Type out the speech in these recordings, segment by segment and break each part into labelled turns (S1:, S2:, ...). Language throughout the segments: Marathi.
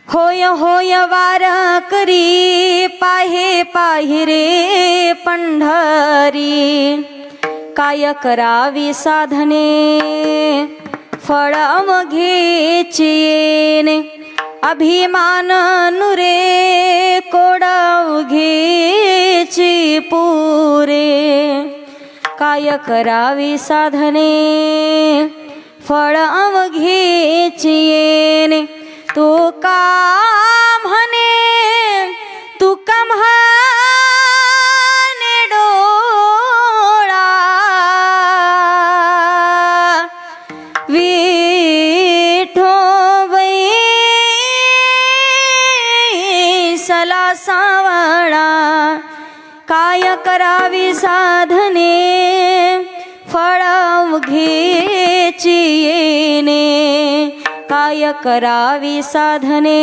S1: होय होय वारकरी पाहे पाहि रे पंढरी काय करावी साधने फळ अवघेची येणे अभिमान नुरे कोडावघेची पुरे काय करावी साधने फळ अवघेची येणे तू का म्हणे तू का म्हणे डोळा विठोबाई सला सावळा काय करावी साधने फळ अवघेची येणे काय करावी साधने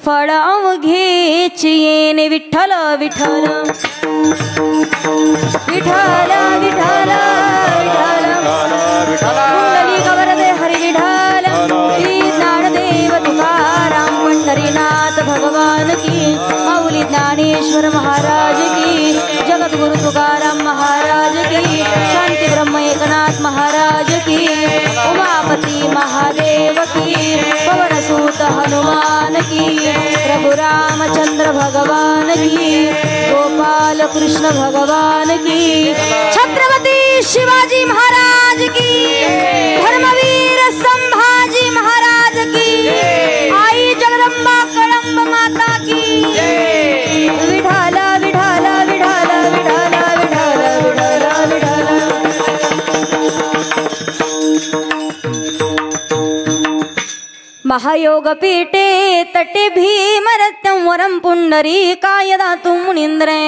S1: फळ अवघेची येणे विठ्ठल विठ्ठल विठ्ठल विठ्ठल विठ्ठल कुंडलिक वरदे हरी विठ्ठल श्री ज्ञानदेव तुकाराम पंढरीनाथ भगवान की माऊली ज्ञानेश्वर महाराज की जगद्गुरु तुकाराम महाराज की शांती ब्रह्म एकनाथ महाराज की उमापति महादेव की पवनसूत हनुमान की प्रभु रामचंद्र भगवान की गोपाल कृष्ण भगवान की छत्रपति शिवाजी महाराज की धर्मवीर संभाजी महाराज की आई जगदम्बा कळंब माता की विठाल विठाल विठाल विठाल विठाल विठाल विठाल महायोग पीठे तटे भीमरत्यं वरं पुंडरीकाय दातुं मुनीन्द्रे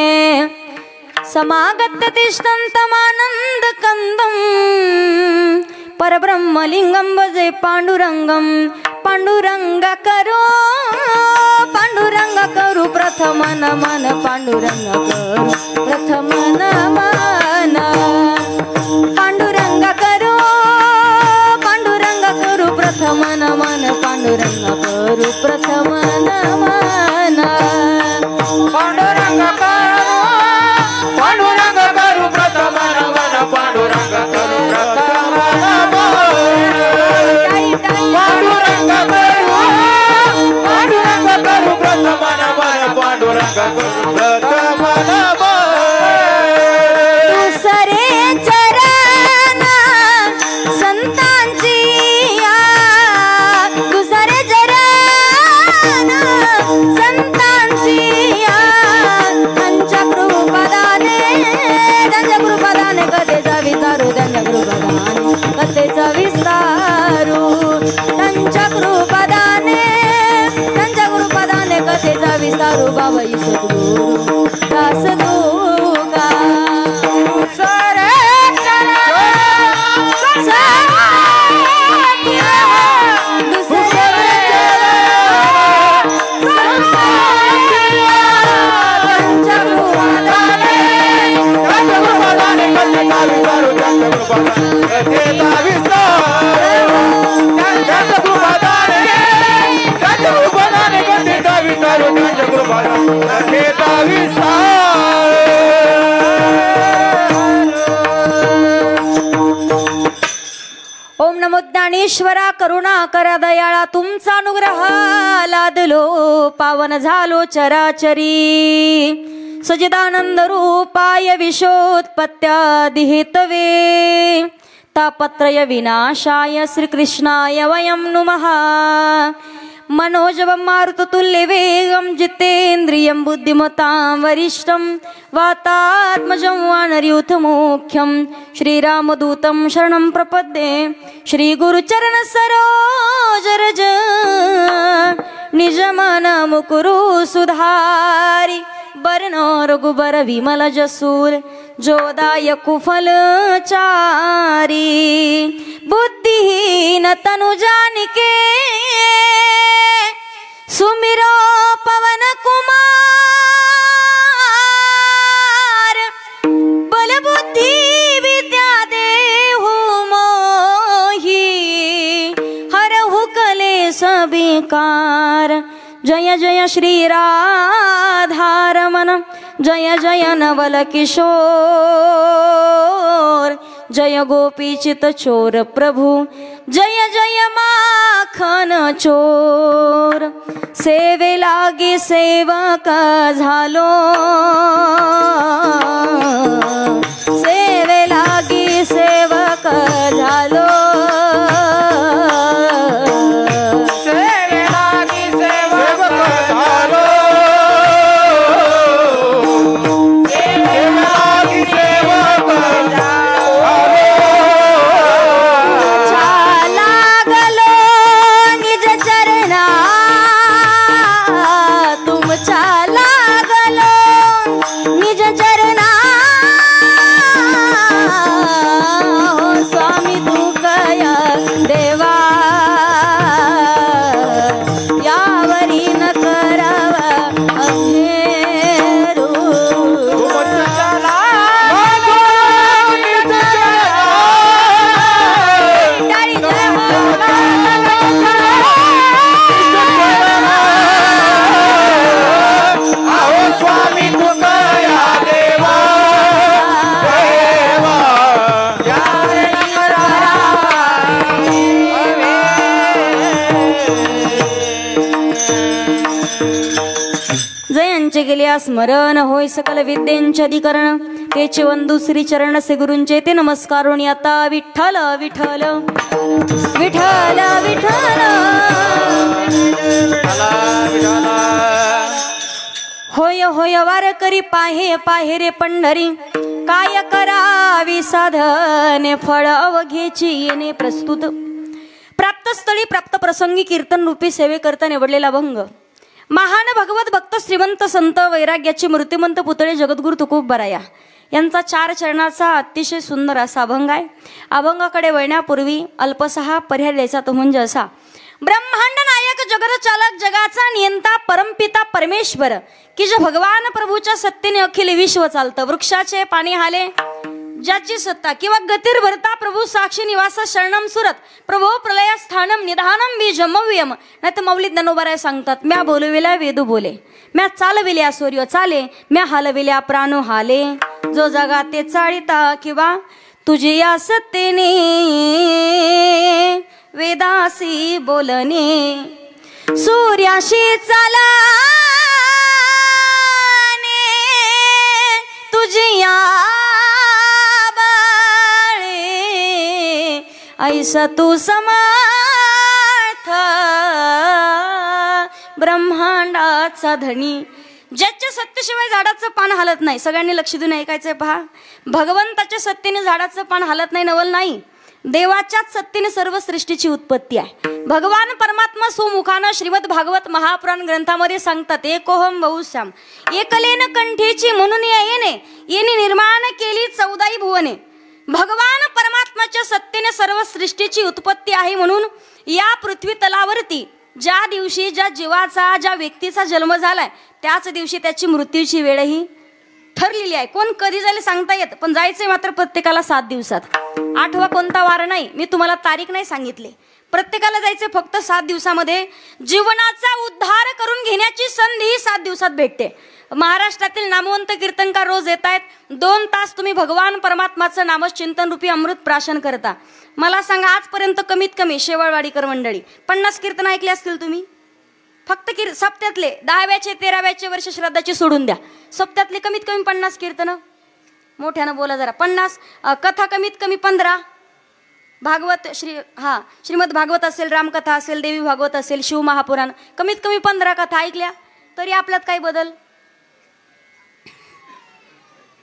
S1: समागत्य तिष्ठन्तमानन्द कंदं परब्रह्मलिंगं भजे पांडुरंगं पांडुरंग करो प्रथम नमन पांडुरंग करो प्रथम नमन पांडुरंग करो प्रथम नमन पांडुरंग करू प्रथम नमन
S2: पांडुरंग करू प्रथम नमन पांडुरंग करू प्रथम नमन पांडुरंग करू प्रथम नमन पांडुरंग करू प्रथम नमन
S1: दुसरे चरण संतांची संतांची त्यांच्या कृपादाने कथेचा विस्तारू त्यांच्या कृपादाने कथेचा विस्तारू बाबाई सद्गुरु दास दोगा ओम नमो ज्ञानेश्वरा करुणा करा दयाळा तुमचा अनुग्रह लादलो पावन झालो चराचरी सजिदानंद रूपाय विशोत्पत्त्यादिहेतवे तापत्रय विनाशाय श्रीकृष्णाय वयं नुमः मनोजवं मारुततुल्यवेगं जितेन्द्रियं बुद्धिमतां वरिष्ठं वातात्मजं वानरयूथमुख्यं श्रीरामदूतं शरणं प्रपद्ये श्रीगुरुचरण सरोज रज निजमन मुकुरु सुधारि बरनो रघुबर विमल जसूर जोदाय कुफल चारी बुद्धिहीन तनु जानिके सुमिरो पवन कुमार कार जय जय श्री राधारमण जय जय नवल किशोर जय गोपीचित चोर प्रभु जय जय माखन चोर सेवे लागी सेवक झालो सेवे लागी सेवक झालो गेल्या स्मरण होय सकल विद्येंचे अधिकरण तेचे वंदू श्री चरण से गुरूंचे ते नमस्कारोनी आता विठ्ठल विठ्ठल विठ्ठल विठ्ठल होय होय वार करी पाहे पाहे रे पंढरी काय करावी साधने फळ अवघेची येणे प्रस्तुत प्राप्तस्थळी प्राप्त प्रसंगी कीर्तन रूपी सेवे करता निवडलेला भंग महान भगवत भक्त श्रीमंत संत वैराग्याचे मूर्तिमंत पुतळे जगद्गुरु तुकोबराया यांचा 4 चरणाचा अतिशय सुंदर असा अभंग आहे. अभंगाकडे वळण्यापूर्वी अल्पसहा पर्याय द्यायचा तो म्हणजे असा. ब्रह्मांड नायक जगत चालक जगाचा नियंता परमपिता परमेश्वर की जे भगवान प्रभूच्या सत्तेने अखिल विश्व चालतं. वृक्षाचे पाणी हाले ज्याची सत्ता किंवा गतीर भरता प्रभू साक्षी निवास शरणम सुरत प्रभो प्रलय स्थानम निधानम बीजमव्यम. नाही तर मौलिक ज्ञानोबाराय सांगतात म्या बोलविल्या वेदू बोले म्या चालविल्या सूर्य चाले म्या हालविल्या प्राणो हाले जो जगा ते चाळिता किंवा तुझी या सत्तेने वेदासी बोलणे सूर्याशी चालणे तुझी या ऐसा तू समर्थ ब्रह्मांडाचा धनी ज्याच्या सत्तेशिवाय झाडाचं पान हलत नाही. सगळ्यांनी लक्ष देऊन ऐकायचंय पहा. भगवंताच्या सत्तेने झाडाचं पान हलत नाही नवल नाही. देवाच्याच सत्तेने सर्व सृष्टीची उत्पत्ती आहे. भगवान परमात्मा सुमुखानं श्रीमद भागवत महापुराण ग्रंथामध्ये सांगतात एकोहम बहुश्याम एकलेन कंठेची म्हणून येणे निर्माण केली 14 भुवने. भगवान परमात्माच्या सत्तेने सर्व सृष्टीची उत्पत्ती आहे. म्हणून या पृथ्वी तलावरती ज्या दिवशी ज्या जीवाचा ज्या व्यक्तीचा जन्म झालाय त्याच दिवशी त्याची मृत्यूची वेळही ठरलेली आहे. कोण कधी जाईल सांगता येत पण जायचंय मात्र प्रत्येकाला 7 दिवसात. आठवा कोणता वार नाही मी तुम्हाला तारीख नाही सांगितली. प्रत्येकाला जायचे फक्त 7 दिवसामध्ये. जीवनाचा उद्धार करून घेण्याची संधी 7 दिवसात भेटते. महाराष्ट्रातील नामवंत कीर्तनकार रोज येत आहेत. 2 तास तुम्ही भगवान परमात्माचं नामचिंतन रूपी अमृत प्राशन करता. मला सांगा आजपर्यंत कमीत कमी शेवाळवाडीकर मंडळी 50 कीर्तन ऐकले असतील तुम्ही. फक्त सप्त्यातले 10व्याचे 13व्याचे वर्ष श्राद्धाची सोडून द्या. सप्त्यातले कमीत कमी 50 कीर्तन. मोठ्यानं बोला जरा. 50 कथा कमीत कमी 15. भागवत श्रीमद भागवत असेल रामकथा असेल देवी भागवत असेल शिव महापुराण कमीत कमी 15 कथा ऐकल्या तरी आपल्यात काही बदल.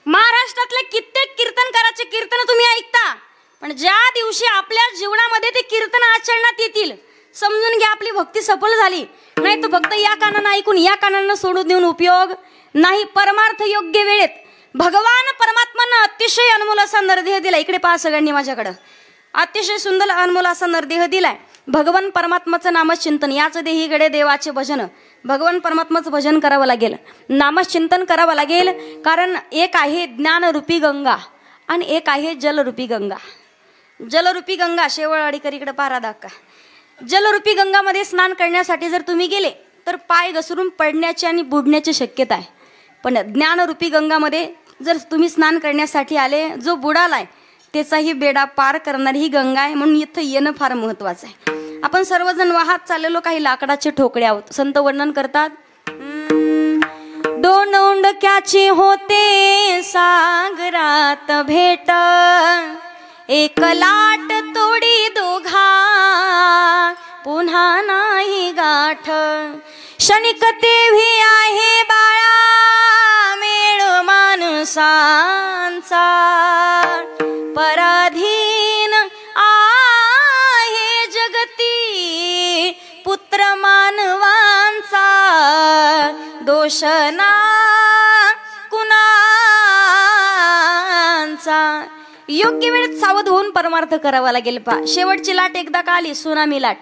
S1: महाराष्ट्रातले कित्येक कीर्तनकाराचे कीर्तन तुम्ही ऐकता पण ज्या दिवशी आपल्या जीवनामध्ये ते कीर्तन आचरणात येतील समजून घ्या आपली भक्ती सफल झाली. नाही तर फक्त या कानानं ऐकून या कानानं सोडून देऊन उपयोग नाही. परमार्थ योग्य वेळेत भगवान परमात्मानं अतिशय अनमोल असा नरदेह दिला. इकडे पहा सगळ्यांनी माझ्याकडं. अतिशय सुंदर अनमोल असा नरदेह दिलाय. भगवान परमात्माचं नामचिंतन याच देहीकडे देवाचे भजन भगवान परमात्माचं भजन करावं लागेल. नामचिंतन करावं लागेल. कारण एक आहे ज्ञानरूपी गंगा आणि एक आहे जलरूपी गंगा. जलरूपी गंगा शेवळवाडीकर इकडे पारा दाखवा. जलरूपी गंगामध्ये स्नान करण्यासाठी जर तुम्ही गेले तर पाय घसरून पडण्याची आणि बुडण्याची शक्यता आहे. पण ज्ञानरूपी गंगामध्ये जर तुम्ही स्नान करण्यासाठी आले, जो बुडालाय त्याचाही बेडा पार करणारी ही गंगा आहे. म्हणून इथं येणं फार महत्वाचं आहे. आपण सर्वजण वाहत चाललेलो काही लाकडाचे ठोकळे आहोत. संत वर्णन करतात, दोन उंडक्याची होते सागरात भेट, एक लाट तोडी दोघा पुन्हा नाही गाठ, क्षणिक तेव्ही आहे बाळा मेळ माणसांचा, पराधीन आहे जगती पुत्र मानवांचा, दोष ना कुणाचा. योग्य वेळेत सावध होऊन परमार्थ करावा लागेल. पहा, शेवटची लाट एकदा का आली, सुनामी लाट,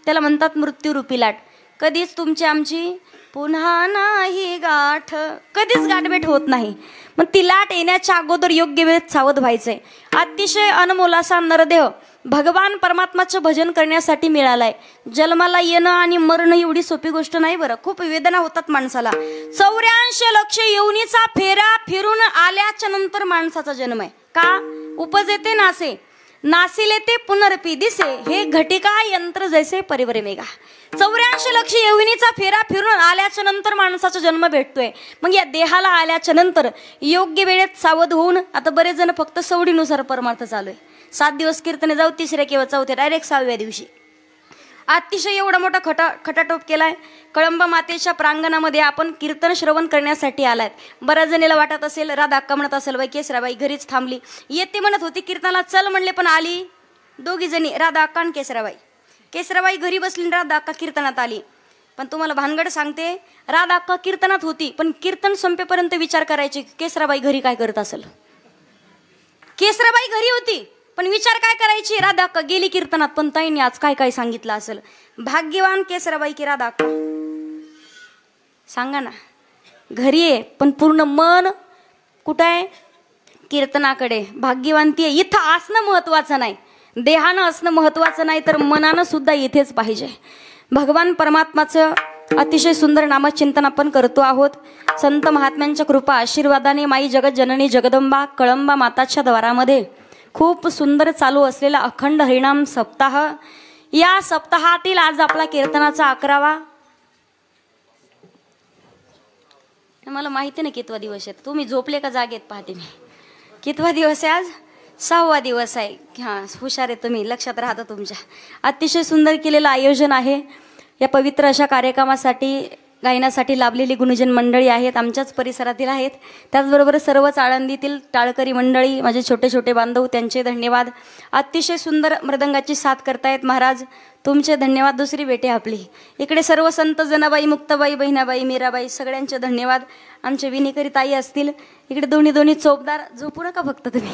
S1: त्याला म्हणतात मृत्यूरूपी लाट. कधीच तुमची आमची पुन्हा नाही गाठ, कधीच गाठभेट होत नाही. मग ती लाट येण्याच्या अगोदर योग्य वेळेत सावध व्हायचंय. अतिशय अनमोल असा नरदेह भगवान परमात्माचं भजन करण्यासाठी मिळालाय. जन्माला येणं आणि मरण एवढी सोपी गोष्ट नाही बरं. खूप वेदना होतात माणसाला. 84 लक्ष योनीचा फेरा फिरून आल्याच्या नंतर माणसाचा जन्म आहे. का? उपज येते नासे, नासिले ते पुनरपी दिसे, हे घटिका यंत्र जैसे परिवरे मेघा. 84 लक्ष योनीचा फेरा फिरून आल्याच्या नंतर माणसाचा जन्म भेटतोय. मग या देहाला आल्याच्या नंतर योग्य वेळेत सावध होऊन, आता बरेच जण फक्त सवडीनुसार परमार्थ चालू आहे. 7 दिवस कीर्तने जाऊ, तिसऱ्या किंवा चौथ्या डायरेक्ट 6व्या दिवशी अतिशय एवढा मोठा खटाटोप केलाय. कळंबा मातेच्या प्रांगणामध्ये आपण कीर्तन श्रवण करण्यासाठी आलायत. बऱ्याच जणीला वाटत असेल, राधा अक्का म्हणत असेल, बाई केसराबाई घरीच थांबली, येते म्हणत होती कीर्तनाला, चल म्हणले पण आली दोघी जणी, राधा अक्का आणि केसराबाई. केसराबाई घरी बसली, राधा अक्का कीर्तनात आली. पण तुम्हाला भानगड सांगते, राधा अक्का कीर्तनात होती पण कीर्तन संपेपर्यंत विचार करायची केसराबाई घरी काय करत असेल. केसराबाई घरी होती पण विचार काय करायची, राधा अक्का गेली कीर्तनात पण ताईंनी आज काय काय सांगितलं असेल. भाग्यवान केसराबाई की राधा अक्का? सांगा ना. घरी आहे पण पूर्ण मन कुठं आहे? कीर्तनाकडे. भाग्यवान ती आहे. इथं असणं महत्वाचं नाही, देहानं असणं महत्वाचं नाही, तर मनानं सुद्धा इथेच पाहिजे. भगवान परमात्माचं अतिशय सुंदर नामचिंतन आपण करतो आहोत. संत महात्म्यांच्या कृपा आशीर्वादाने माई जगत जननी जगदंबा कळंबा माताच्या द्वारामध्ये खूप सुंदर चालू असलेला अखंड हरिनाम सप्ताह. या सप्ताहातील आज आपला कीर्तनाचा 11वा, मला माहिती नाही कितवा दिवस आहे. तुम्ही झोपले का जागेत पाहते मी. कितवा दिवस आहे आज? 6वा दिवस आहे. हां, हुशार आहे तुम्ही, लक्षात राहतं तुमच्या. अतिशय सुंदर केलेलं आयोजन आहे. या पवित्र अशा कार्यक्रमासाठी गायनासाठी लाभलेली गुणजन मंडळी आहेत, आमच्याच परिसरातील आहेत. त्याचबरोबर सर्वच आळंदीतील टाळकरी मंडळी, माझे छोटे छोटे बांधव, त्यांचे धन्यवाद. अतिशय सुंदर मृदंगाची साथ करतायत महाराज, तुमचे धन्यवाद. दुसरी बेटे आपली इकडे सर्व संत जनाबाई, मुक्ताबाई, बहिणाबाई, मीराबाई, सगळ्यांचे धन्यवाद. आमचे विनिकरी ताई असतील इकडे, दोन्ही चोपदार, झोपू नका फक्त तुम्ही.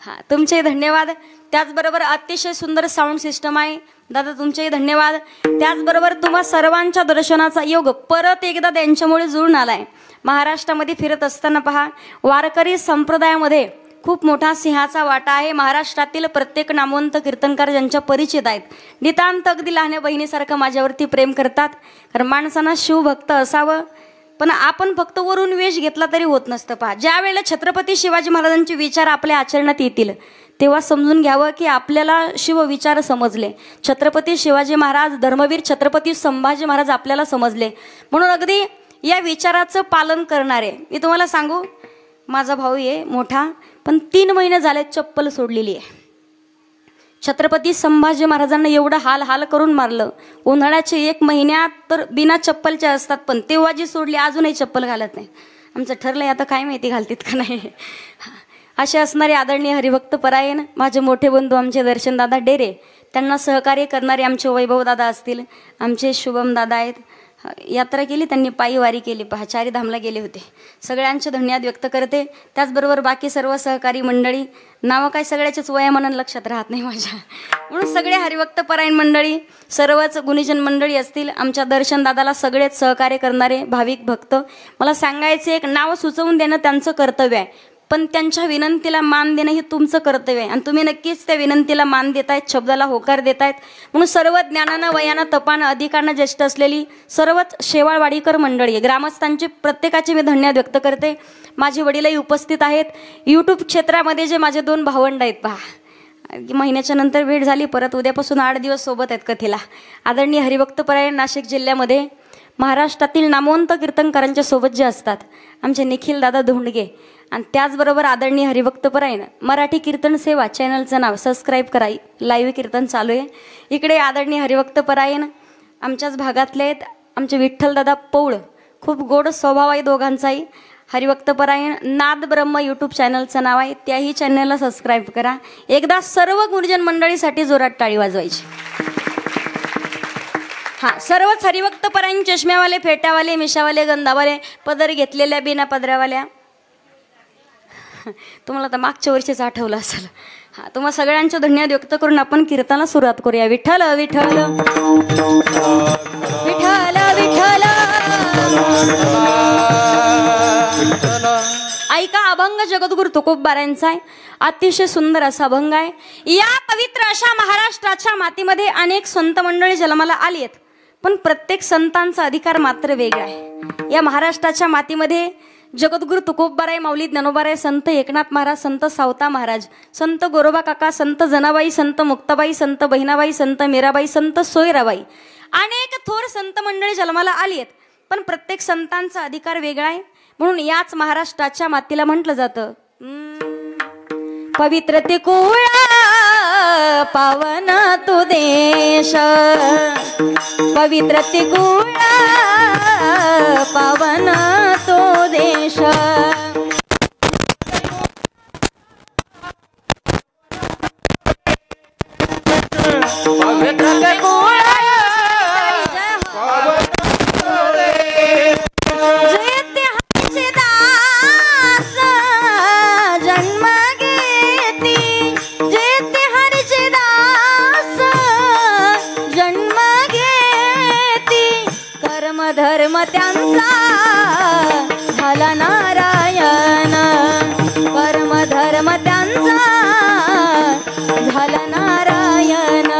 S1: हां, तुमचे धन्यवाद. त्याचबरोबर अतिशय सुंदर साऊंड सिस्टम आहे दादा, तुमचेही धन्यवाद. त्याचबरोबर तुम्हा सर्वांच्या दर्शनाचा योग परत एकदा त्यांच्यामुळे जुळून आलाय. महाराष्ट्रामध्ये फिरत असताना पहा, वारकरी संप्रदायामध्ये खूप मोठा सिंहाचा वाटा आहे. महाराष्ट्रातील प्रत्येक नामवंत कीर्तनकार ज्यांच्या परिचित आहेत, नितांत अगदी लहान बहिणीसारखं माझ्यावरती प्रेम करतात. कारण माणसांना शिवभक्त असावं, पण आपण फक्त वरून वेश घेतला तरी होत नसतं. पहा, ज्या वेळेला छत्रपती शिवाजी महाराजांचे विचार आपल्या आचरणात येतील तेव्हा समजून घ्यावं की आपल्याला शिवविचार समजले. छत्रपती शिवाजी महाराज, धर्मवीर छत्रपती संभाजी महाराज आपल्याला समजले. म्हणून अगदी या विचाराचं पालन करणारे, मी तुम्हाला सांगू, माझा भाऊ आहे मोठा, पण 3 महिने झाले चप्पल सोडलेली आहे. छत्रपती संभाजी महाराजांना एवढं हाल करून मारलं. उन्हाळ्याचे 1 महिन्यात तर बिना चप्पलचे असतात, पण तेव्हा जी सोडली अजूनही चप्पल घालत नाही. आमचं ठरलंय आता काय माहिती घालतात का नाही. असे असणारे आदरणीय हरिभक्त परायण माझे मोठे बंधू, आमचे दर्शनदादा डेरे, त्यांना सहकार्य करणारे आमचे वैभवदादा असतील, आमचे शुभमदादा आहेत. यात्रा केली त्यांनी, पायी वारी केली, पहा 4 धामला गेले होते. सगळ्यांचे धन्यवाद व्यक्त करते. त्याचबरोबर बाकी सर्व सहकारी मंडळी, नावं काय सगळ्याच्याच वयामानानं लक्षात राहत नाही माझ्या, म्हणून सगळे हरिभक्त परायण मंडळी, सर्वच गुणीजन मंडळी असतील, आमच्या दर्शनदादाला सगळेच सहकार्य करणारे भाविक भक्त. मला सांगायचे, एक नाव सुचवून देणं त्यांचं कर्तव्य आहे, पण त्यांच्या विनंतीला मान देणं हे तुमचं कर्तव्य आहे आणि तुम्ही नक्कीच त्या विनंतीला मान देतायत, शब्दाला होकार देतायत. म्हणून सर्व ज्ञानानं, वयानं, तपानं, अधिकारानं ज्येष्ठ असलेली सर्वच शेवाळवाडीकर मंडळी, ग्रामस्थांची प्रत्येकाची मी धन्यवाद व्यक्त करते. माझे वडीलही उपस्थित आहेत. यूट्यूब क्षेत्रामध्ये जे माझे 2 भावंड आहेत पहा, महिन्याच्या नंतर भेट झाली, परत उद्यापासून 8 दिवस सोबत आहेत कथेला. आदरणीय हरिभक्तपरायण नाशिक जिल्ह्यामध्ये महाराष्ट्रातील नामवंत कीर्तनकारांच्या सोबत जे असतात आमचे निखिल दादा धोंडगे, आणि त्याचबरोबर आदरणीय हरिभक्तपरायण मराठी कीर्तन सेवा चॅनलचं नाव सबस्क्राईब करा, लाईव्ह कीर्तन चालू आहे. इकडे आदरणीय हरिभक्तपरायण आमच्याच भागातले आहेत आमचे विठ्ठलदादा पौळ, खूप गोड स्वभाव आहे दोघांचाही. हरिभक्तपरायण नाद ब्रह्म यूट्यूब चॅनलचं नाव आहे, त्याही चॅनलला सबस्क्राईब करा. एकदा सर्व गुरुजन मंडळीसाठी जोरात टाळी वाजवायची. हां, सर्वच हरिभक्तपरायण चष्म्यावाले, फेट्यावाले, मिशावाले, गंधावाले, पदर घेतलेल्या, बिना पदरावाल्या. तुम्हाला तर मागच्या वर्षीच आठवलं असेल. हां, तुम्हा सगळ्यांचं धन्यवाद व्यक्त करून आपण कीर्तनाला सुरुवात करूया. विठ्ठल विठ्ठल विठ्ठल विठ्ठल. ऐका, अभंग जगद्गुरु तुकोबारायांचा आहे. अतिशय सुंदर असा अभंग आहे. या पवित्र अशा महाराष्ट्राच्या मातीमध्ये अनेक संत मंडळी जन्माला आली आहेत, पण प्रत्येक संतांचा अधिकार मात्र वेगळा आहे. या महाराष्ट्राच्या मातीमध्ये जगद्गुरु तुकोबाराय, माऊली ज्ञानोबाराय, संत एकनाथ महाराज, संत सावता महाराज, संत गोरोबा काका, संत जनाबाई, संत मुक्ताबाई, संत बहिणाबाई, संत मीराबाई, संत सोयराबाई, अनेक थोर संत मंडळी जन्माला आली आहेत, पण प्रत्येक संतांचा अधिकार वेगळा आहे. म्हणून याच महाराष्ट्राच्या मातीला म्हटलं जातं पवित्र ते कुळा पावन तू देश, पवित्र ते कुळा पावन तो देश.
S2: पवित्र ते कुळा
S1: धर्म त्यांचा झाला नारायण, परम धर्म त्यांचा झाला नारायण.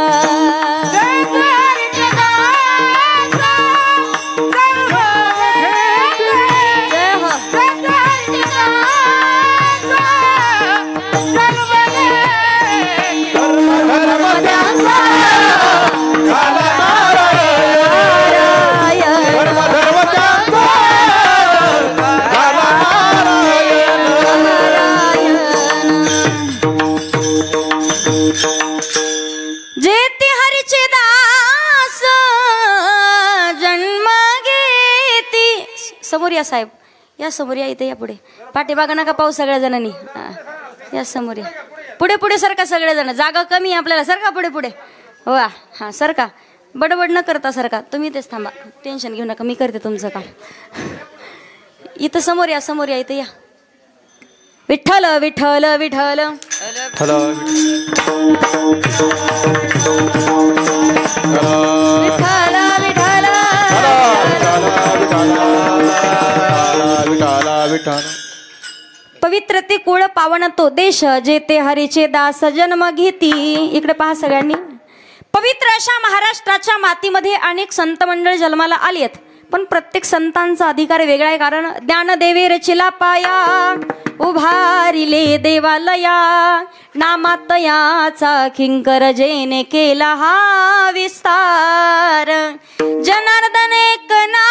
S1: समोर या साहेब, या समोर या, इथे या, पुढे पाठीमागा नका पाहू सगळ्या जणांनी. या समोर या, पुढे पुढे सरका सगळेजण, जागा कमी आहे आपल्याला, सरका पुढे पुढे. वा, हां सरका, बडबड न करता सरका, तुम्ही तेच थांबा, टेन्शन घेऊ नका, मी करते तुमचं काम. इथं समोर या, समोर या, इथे या. विठ्ठल विठ्ठल विठ्ठल विठ्ठल विठ्ठल. पवित्र ते कुळ पावन तो देश, जेथे हरीचे दास जन्म घेती. इकडे पहा सगळ्यांनी. पवित्र अशा महाराष्ट्राच्या मातीमध्ये अनेक संत मंडळ जन्माला आली आहेत, पण प्रत्येक संतांचा अधिकार वेगळा आहे. कारण ज्ञानदेवे रचिला पाया, उभारिले देवालया, नामात याचा किंकर जेने केला हा विस्तार. जनार्दन एकनाथ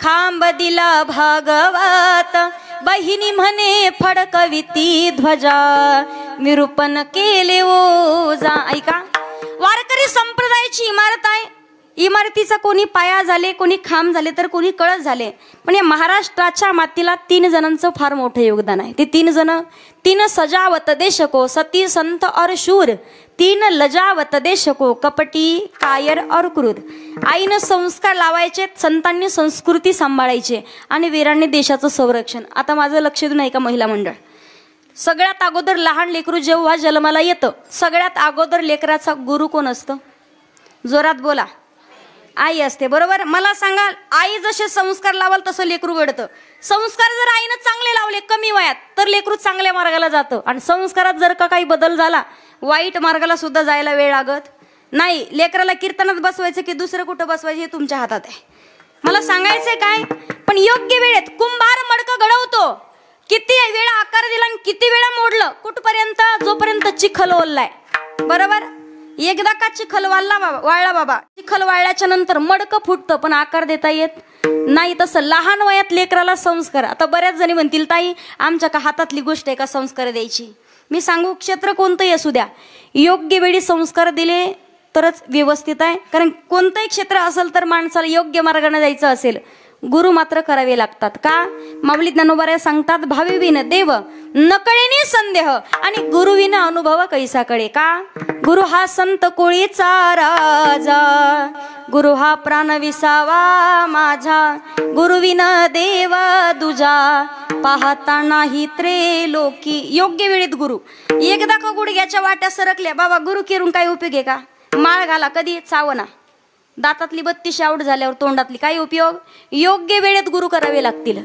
S1: खांब दिला भागवत, बहिणी म्हणे फडकविती ध्वजा, निरूपण केले ओजा. ऐका, वारकरी संप्रदायाची इमारत आहे. इमारतीचा कोणी पाया झाले, कोणी खांब झाले, तर कोणी कळस झाले, पण या महाराष्ट्राच्या मातीला 3 जणांचं फार मोठं योगदान आहे. ते 3 जण, 3 सजावत देशको, सती संत और शूर, 3 लजावत देशको, कपटी कायर और क्रूर. आईनं संस्कार लावायचे, संतांनी संस्कृती सांभाळायची आणि वीरांनी देशाचं संरक्षण. आता माझं लक्ष देऊन ऐका महिला मंडळ. सगळ्यात अगोदर लहान लेकरू जेव्हा जन्माला येतं, सगळ्यात अगोदर लेकराचा गुरु कोण असतो? जोरात बोला. आई असते, बरोबर. मला सांगाल, आई जसे संस्कार लावाल तसं लेकरू घडतं. संस्कार जर आईनं चांगले लावले कमी वयात तर लेकरू चांगल्या मार्गाला जातं. आणि संस्कारात जर का काही बदल झाला, वाईट मार्गाला सुद्धा जायला वेळ लागत नाही. लेकराला कीर्तनात बसवायचं की दुसरं कुठं बसवायचं हे तुमच्या हातात आहे. मला सांगायचंय काय, पण योग्य वेळेत कुंभार मडकं घडवतो. किती वेळा आकार दिला आणि किती वेळा मोडलं, कुठपर्यंत, जोपर्यंत चिखल ओललाय, बरोबर. एकदा का चिखल वाळला बाबा, चिखल वाळल्याच्या नंतर मडकं फुटतं पण आकार देता येत नाही. तसं लहान वयात लेकराला संस्कार. आता बऱ्याच जणी म्हणतील, ताई आमच्या का हातातली गोष्ट आहे का संस्कार द्यायची. मी सांगू, क्षेत्र कोणतंही असू द्या, योग्य वेळी संस्कार दिले तरच व्यवस्थित आहे. कारण कोणतंही क्षेत्र असेल तर माणसाला योग्य मार्गाने जायचं असेल, गुरु मात्र करावे लागतात. का? माऊली ज्ञानोबा सांगतात, भाविविन देव नकळेनी संदेह आणि गुरुविन अनुभव कैसा कळे. का? गुरु हा संत कोळीचा राजा, गुरु हा प्राण विसावा माझा, गुरुविन देव दुजा पाहता नाही त्रेलोकी. योग्य वेळेत गुरु. एकदा का गुडघ्याच्या वाट्या सरकल्या बाबा, गुरु केरून काय उपयोग आहे का? माळ घाला कधी चावना, दातातली 32 आउट झाल्यावर तोंडातली काय उपयोग. योग्य वेळेत गुरु करावे लागतील.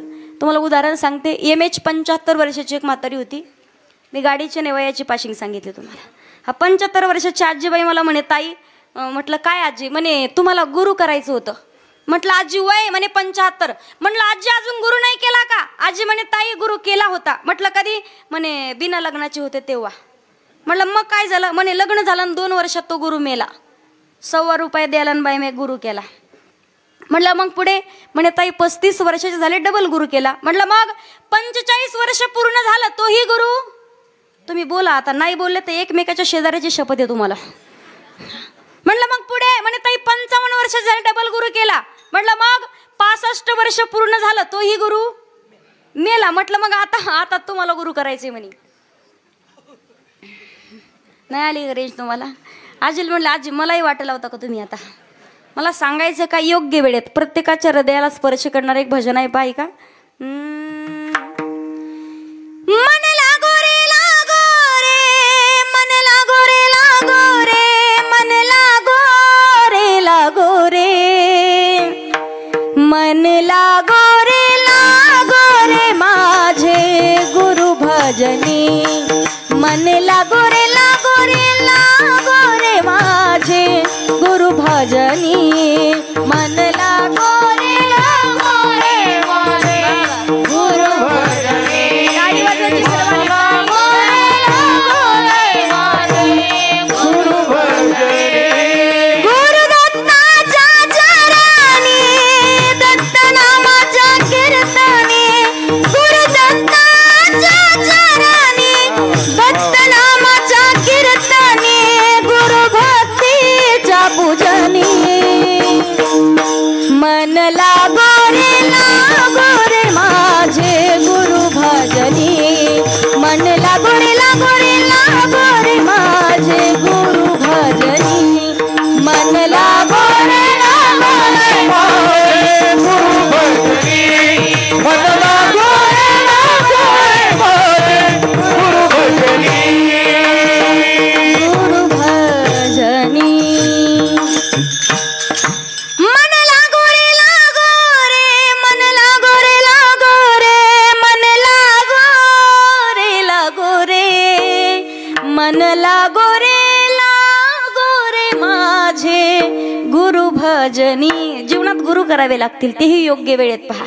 S1: तुम्हाला उदाहरण सांगते. MH 75 वर्षाची एक म्हातारी होती. मी गाडीच्या नेवयाची पाशिंग सांगितले तुम्हाला. हा 75 वर्षाची आजीबाई मला म्हणे, ताई, म्हटलं काय आजी? म्हणे तुम्हाला गुरु करायचं होतं. म्हटलं आजी वय? म्हणे 75. म्हटलं आजी अजून गुरु नाही केला का? आजी म्हणे ताई गुरु केला होता. म्हटलं कधी? म्हणे बिना लग्नाचे होते तेव्हा. म्हटलं मग काय झालं? म्हणे लग्न झालं आणि 2 वर्षात तो गुरु मेला. ₹100 द्यायला बाई मी गुरु केला. म्हटलं मग पुढे? म्हणे ताई 35 वर्षाचे झाले डबल गुरु केला. म्हटलं मग 45 वर्ष पूर्ण झालं तोही गुरु. तुम्ही बोला आता, नाही बोलले तर एकमेकाच्या शेजाऱ्याची शपथ आहे तुम्हाला. म्हटलं मग पुढे? म्हणे ताई 55 वर्ष झाले डबल गुरु केला. म्हटलं मग 65 वर्ष पूर्ण झालं तोही गुरु मेला. म्हटलं मग आता तुम्हाला गुरु करायचे म्हणे. नाही आली रेंज तुम्हाला? आजीला म्हणलं, आजी मलाही वाटायला होता का तुम्ही आता? मला सांगायचं का, योग्य वेळेत प्रत्येकाच्या हृदयाला स्पर्श करणार एक भजन आहे, पाहि का? मन लागो रे लागो रे, मन लागो रे लागो रे, मन लागो रे लागो रे, मन लागो रे माझे गुरु भजनी. मन लागो रे लागो रे माझे गुरु भजनी. मन लागो रे माझे गुरु भजनी. टाळी वाजवायची सर्वांनी.
S2: गुरु भजनी.
S1: गुरु दत्ताच्या चरणी, दत्त नामाच्या कीर्तनी, गुरु दत्ताच्या चरणी, दत्त नामाच्या कीर्तनी, गुरु भक्तीच्या पूजनी. मन लागो रे माझे गुरु भजनी. मन लागो रे माझे गुरु भजनी. मन लागो रे
S2: गुरु भजनी. मन लागो रे गुरु भजनी.
S1: गुरु भजनी. मन लागो रे, मन लागो रे, मन लागो रे, मन लागो रे माझे गुरु भजनी. जीवनात गुरु करावे लागतील, तेही योग्य वेळेत. पहा,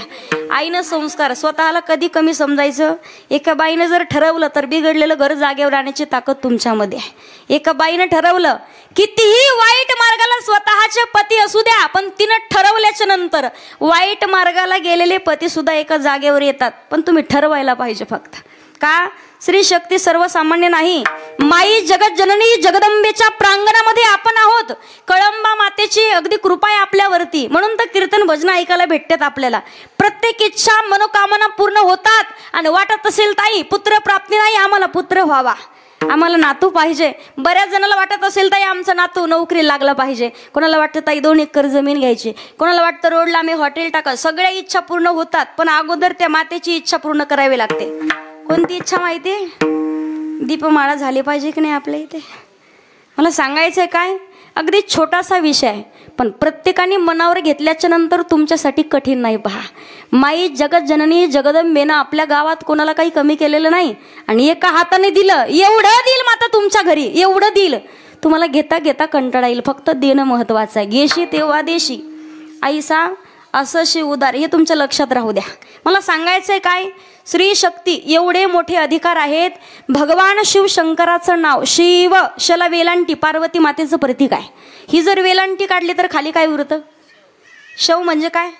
S1: आईनं संस्कार. स्वतःला कधी कमी समजायचं? एका बाईनं जर ठरवलं तर बिघडलेलं घर जागेवर आणण्याची ताकद तुमच्यामध्ये आहे. एका बाईनं ठरवलं, कितीही वाईट मार्गाला स्वतःचे पती असू द्या, पण तिनं ठरवल्याच्या नंतर वाईट मार्गाला गेलेले पती सुद्धा एका जागेवर येतात. पण तुम्ही ठरवायला पाहिजे फक्त. का? स्त्री शक्ती सर्वसामान्य नाही. माई जगत जननी जगदंबेच्या प्रांगणामध्ये आपण आहोत. कळंबा मातेची अगदी कृपा आहे आपल्यावरती, म्हणून तर कीर्तन भजन ऐकायला भेटतात आपल्याला. प्रत्येक इच्छा मनोकामना पूर्ण होतात. आणि वाटत असेल ताई पुत्र प्राप्ती नाही, आम्हाला पुत्र व्हावा, आम्हाला नातू पाहिजे. बऱ्याच जणांना वाटत असेल ताई आमचा नातू नोकरी लागला पाहिजे. कोणाला वाटतं ताई 2 एकर जमीन घ्यायची, कोणाला वाटतं रोडला आम्ही हॉटेल टाका. सगळ्या इच्छा पूर्ण होतात, पण अगोदर त्या मातेची इच्छा पूर्ण करावी लागते. कोणती इच्छा माहिती आहे? दीपमाळा झाली पाहिजे की नाही आपल्या इथे. मला सांगायचं आहे काय, अगदी छोटासा विषय आहे, पण प्रत्येकाने मनावर घेतल्याच्या नंतर तुमच्यासाठी कठीण नाही. पहा, माई जगत जननी जगदंबेनं आपल्या गावात कोणाला काही कमी केलेलं नाही. आणि एका हाताने दिलं, एवढं दिल माता तुमच्या घरी, एवढं दिल तुम्हाला घेता घेता कंटाळा येईल. फक्त देणं महत्वाचं आहे. घेशी तेव्हा देशी, आईसा असं शिव उदार, हे तुमच्या लक्षात राहू द्या. मला सांगायचंय काय, श्री शक्ती एवढे मोठे अधिकार आहेत. भगवान शिव शंकराचं नाव शिव, शला वेलांटी, पार्वती मातेचं प्रतीक आहे. ही जर वेलांटी काढली तर खाली काय उरतं? शव म्हणजे काय?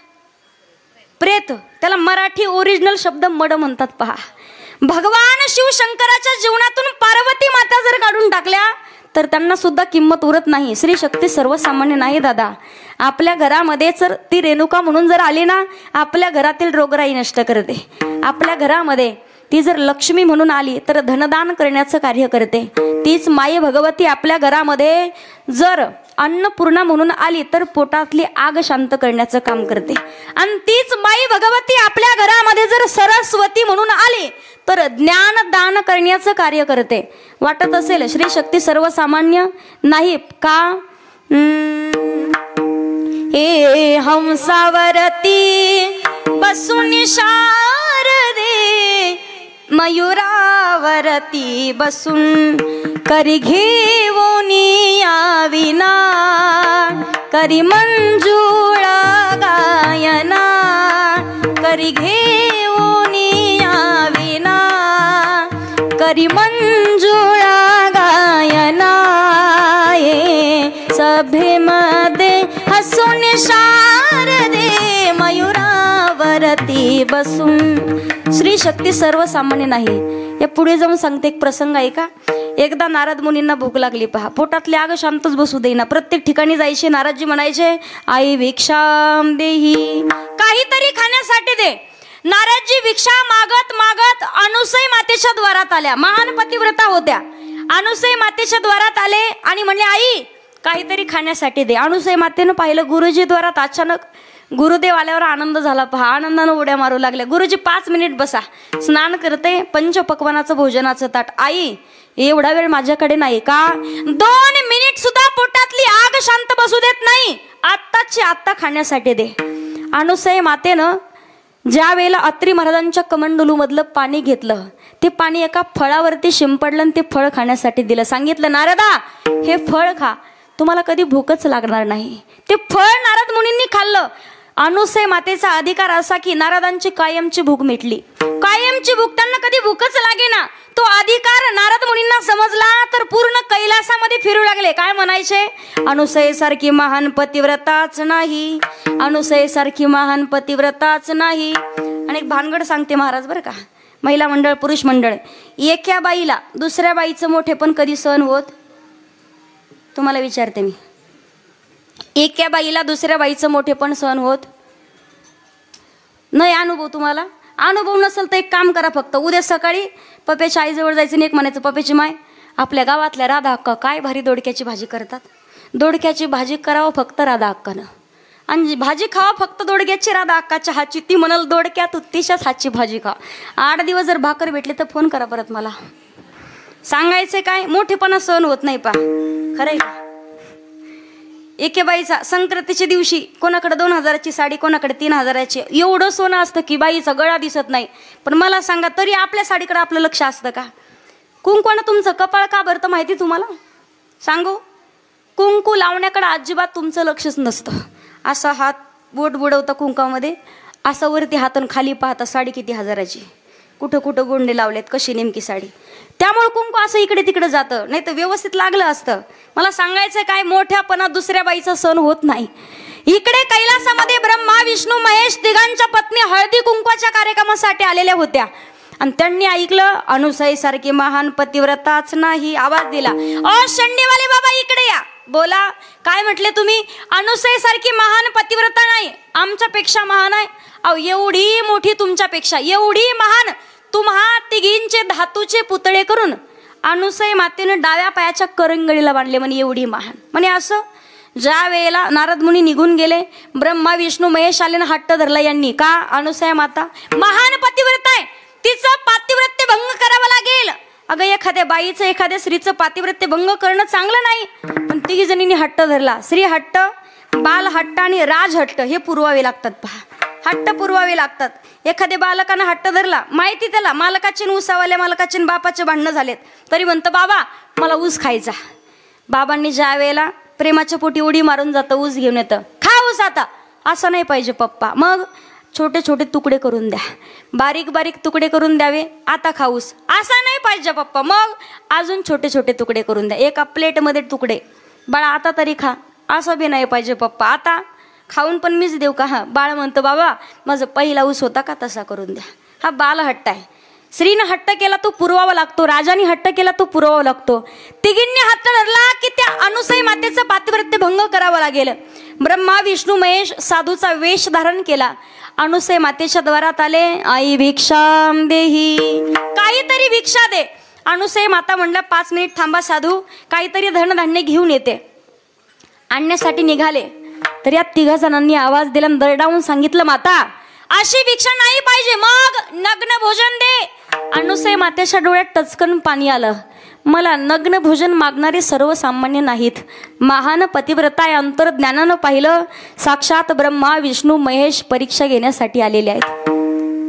S1: प्रेत. त्याला मराठी ओरिजिनल शब्द मड म्हणतात. पहा, भगवान शिव शंकराच्या जीवनातून पार्वती माता जर काढून टाकल्या तर त्यांना सुद्धा किंमत उरत नाही. श्री शक्ती सर्वसामान्य नाही दादा. आपल्या घरामध्ये जर ती रेणुका म्हणून जर आली ना, आपल्या घरातील रोगराई नष्ट करते. आपल्या घरामध्ये ती जर लक्ष्मी म्हणून आली तर धनदान करण्याचं कार्य करते. तीच माई भगवती आपल्या घरामध्ये जर अन्नपूर्णा म्हणून आली तर पोटातली आग शांत करण्याचं काम करते. आणि तीच माई भगवती आपल्या घरामध्ये जर सरस्वती म्हणून आली तर ज्ञान दान करण्याचं कार्य करते. वाटत असेल श्री शक्ती सर्वसामान्य नाही का? हे हंसावरती बसून शारदे, मयुरावरती बसून करी घेऊन याविना, करी मंजुळ गायना, करी घेऊन याविना, करी मंजुळ गायना. सभेमध्ये हसून शारदे, मयुरावरती बसून. श्री शक्ती सर्वसामान्य नाही. या पुढे जाऊन सांगते एक प्रसंग आहे का. एकदा नारद मुनींना भूक लागली. पहा, पोटातली आग शांतच बसू देईना. प्रत्येक ठिकाणी जायचे. नारदजी म्हणायचे, आई भिक्षाम देही, काहीतरी खाण्यासाठी दे. नारदजी भिक्षा मागत मागत अनुसई मातेच्या द्वारात आल्या. महान पतिव्रता होत्या. अनुसई मातेच्या द्वारात आले आणि म्हणले, आई काहीतरी खाण्यासाठी दे. अनुसई मातेनं पाहिलं गुरुजी द्वारात. अचानक गुरुदेव आल्यावर आनंद झाला. पहा, आनंदानं उड्या मारू लागल्या. गुरुजी 5 मिनिट बसा, स्नान करते, पंचपक्वानाचं भोजनाचं ताट. आई एवढा वेळ माझ्याकडे नाही का? 2 मिनिट सुद्धा पोटातली आग शांत बसू देत नाही. आत्ताची आत्ता खाण्यासाठी दे. अनुसई मातेनं ज्या वेळेला अत्री महाराजांच्या कमंडलू मधलं पाणी घेतलं, ते पाणी एका फळावरती शिंपडलं आणि ते फळ खाण्यासाठी दिलं. सांगितलं, नारदा हे फळ खा, तुम्हाला कधी भूकच लागणार नाही. ते फळ नारद मुनींनी खाल्लं. अनुसई मातेचा अधिकार असा की नारदांची कायमची भूक मिटली. कायमची भूक, त्यांना कधी भूकच लागेना. तो अधिकार नारद मुनींना समजला तर पूर्ण कैलासामध्ये फिरू लागले. काय म्हणायचे? अनुसई सारखी महान पतिव्रताच नाही, अनुसई सारखी महान पतिव्रताच नाही. आणि एक भानगड सांगते महाराज बरं का. महिला मंडळ, पुरुष मंडळ, एका बाईला दुसऱ्या बाईचं मोठेपण कधी सहन होत? तुम्हाला विचारते मी, एका बाईला दुसऱ्या बाईचं मोठेपण सहन होत नाही? अनुभव तुम्हाला अनुभव नसेल तर एक काम करा, फक्त उद्या सकाळी पप्याच्या आईजवळ जायचं आणि एक म्हणायचं, पप्याची माय, आपल्या गावातल्या राधा अक्का काय भारी दोडक्याची भाजी करतात. दोडक्याची भाजी करावं फक्त राधा अक्कानं, आणि भाजी खावा फक्त दोडक्याची राधा अक्काच्या हातची. ती म्हणाल दोडक्यात तिच्याच हातची भाजी खा. 8 दिवस जर भाकर भेटली तर फोन करा परत मला. सांगायचे काय, मोठेपणा सहन होत नाही. पा खरंय का? एके बाईचा संक्रांतीच्या दिवशी कोणाकडे 2000ची साडी, कोणाकडे 3000ची, एवढं सोनं असतं की बाईचा गळा दिसत नाही. पण मला सांगा, तरी आपल्या साडीकडे आपलं लक्ष असतं का? कुंकवानं तुमचं कपाळ का भरतं माहिती तुम्हाला? सांगू, कुंकू लावण्याकडे अजिबात तुमचं लक्षच नसतं. असा हात बोट बुडवता कुंकामध्ये, असं वरती हातून खाली पाहता साडी किती हजाराची, कुठं कुठं गोंडे लावलेत, कशी नेमकी साडी. त्यामुळे कुंकू असं इकडे तिकडे जातं, नाही तर व्यवस्थित लागलं असतं. मला सांगायचं काय, मोठ्यापणा दुसऱ्या बाईचा सण होत नाही. इकडे कैलासामध्ये ब्रह्मा विष्णू महेश तिघांच्या पत्नी हळदी कुंकवाच्या कार्यक्रमासाठी आलेल्या होत्या. आणि त्यांनी ऐकलं, अनुसई सारखी महान पतिव्रताच नाही. आवाज दिला, ओ शंडीवाले बाबा इकडे या, बोला. काय म्हटले तुम्ही? अनुसई सारखी महान पतिव्रता नाही, आमच्यापेक्षा महान आहे. अहो एवढी मोठी तुमच्यापेक्षा, एवढी महान, तुम्हा तिघींचे धातूचे पुतळे करून अनुसई मातेनं डाव्या पायाच्या करंगळीला बांधले. म्हणे एवढी महान. म्हणे असं. ज्या वेळेला नारद मुनी निघून गेले, ब्रह्मा विष्णू महेश आले ना, हट्ट धरला यांनी. का? अनुसया माता महान पतिव्रता आहे, तिचं पातिव्रत्य भंग करावं लागेल. अगं एखाद्या बाईचं, एखाद्या स्त्रीचं पातिव्रत्य भंग करणं चांगलं नाही. पण तिघी जणींनी हट्ट धरला. स्त्री हट्ट बाल हट्ट आणि राज हट्ट हे पुरवावे लागतात पहा. हट्ट पुरवावे लागतात. एखाद्या बालकानं हट्ट धरला, माहिती त्याला मालकाचे ऊसावाल्या मालकाचे बापाचे भांडणं झालेत, तरी म्हणतं बाबा मला ऊस खायचा. बाबांनी ज्या वेळेला प्रेमाच्या पोटी उडी मारून जातं, ऊस घेऊन येतं, खा ऊस आता. असं नाही पाहिजे पप्पा. मग छोटे छोटे तुकडे करून द्या, बारीक बारीक तुकडे करून द्यावे. आता खाऊस असं नाही पाहिजे पप्पा. मग अजून छोटे छोटे तुकडे करून द्या, एका प्लेटमध्ये तुकडे. बाळा आता तरी खा. असं बी नाही पाहिजे पप्पा. आता खाऊन पण मीच देऊ का? हा. बाळ म्हणतं बाबा माझा पहिला ऊस होता का, तसा करून द्या. हा बाल हट्ट आहे. स्त्रीनं हट्ट केला तो पुरवावा लागतो, राजाने हट्ट केला तो पुरवावा लागतो. तिघींनी हट्ट धरला की त्या अनुसई मातेचं पातिव्रत्य भंग करावं लागेल. ब्रह्मा विष्णू महेश साधूचा वेश धारण केला. अनुसई मातेच्या द्वारात आले. आई भिक्षाम देही, काहीतरी भिक्षा दे. अनुसई माता म्हणलं 5 मिनिट थांबा साधू, काहीतरी धनधान्य घेऊन येते. आणण्यासाठी निघाले तर या 3 जणांनी आवाज दिला, दरडावून सांगितलं माता अशी भिक्षा नाही पाहिजे, मग नग्न भोजन दे. अनुसई मातेच्या डोळ्यात टचकन पाणी आलं. मला नग्न भोजन मागणारे सर्वसामान्य नाहीत, महान पतिव्रता आहे. अंतर्ज्ञानानं पाहिलं साक्षात ब्रह्मा विष्णू महेश परीक्षा घेण्यासाठी आलेले आहेत.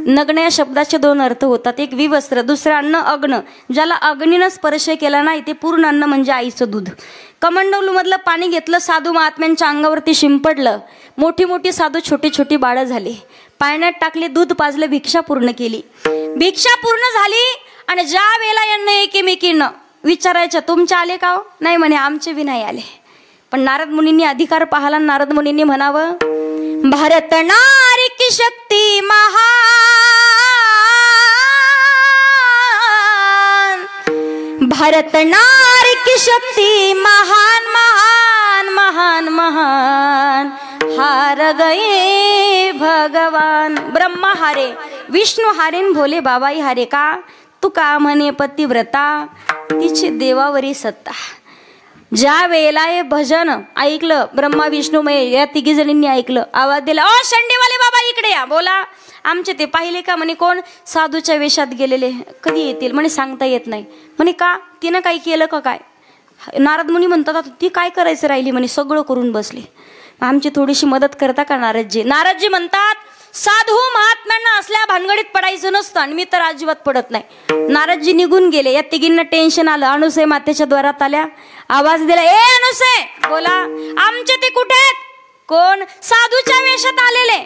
S1: नग्न या शब्दाचे 2 अर्थ होतात. एक विवस्त्र, दुसरं अन्न अग्न. ज्याला अग्नीनं स्पर्श केला नाही ते पूर्ण अन्न म्हणजे आईचं दूध. कमंडलूमधलं पाणी घेतलं, साधू महात्म्यांच्या अंगावरती शिंपडलं. मोठी मोठी साधू छोटी छोटी बाळं झाली. पाण्यात टाकले, दूध पाजलं, भिक्षा पूर्ण केली. भिक्षा पूर्ण झाली आणि ज्या वेळेला यांना एकमेकीनं विचारायचं तुमचे आले का हो? नाही म्हणे आमचे बी नाही आले. पण नारद मुनींनी अधिकार पाहिला. नारद मुनींनी म्हणावं भारत नारी की शक्ती महान, भारत नारी की शक्ती महान महान महान महान, हार गए भगवान. ब्रह्मा हारे, विष्णू हारेन, भोले बाबाई हारे. का? तू का म्हणे पतिव्रता तिची देवावरी सत्ता. ज्या वेळेला हे भजन ऐकलं ब्रह्मा विष्णू महेश या 3 जणींनी ऐकलं, आवाज दिला, ओ शंडीवाले बाबा इकडे या, बोला. आमचे ते पाहिले का? म्हणे कोण? साधूच्या वेशात गेलेले. कधी येतील? म्हणे सांगता येत नाही. म्हणे का? तिनं काही केलं का काय? नारद मुनी म्हणतात ती काय करायचं राहिली? म्हणे सगळं करून बसली. आमची थोडीशी मदत करता का नारदजी? नारदजी म्हणतात साधू महात्म्यांना असल्या भानगडीत पडायचं नसतं आणि मी तर अजिबात पडत नाही. नारदजी निघून गेले. या 3घींना टेन्शन आलं. अनुसई मातेच्या द्वारात आल्या, आवाज दिला, ए अनुसई बोला, आमचे ते कुठे आहेत? कोण? साधूच्या वेशात आलेले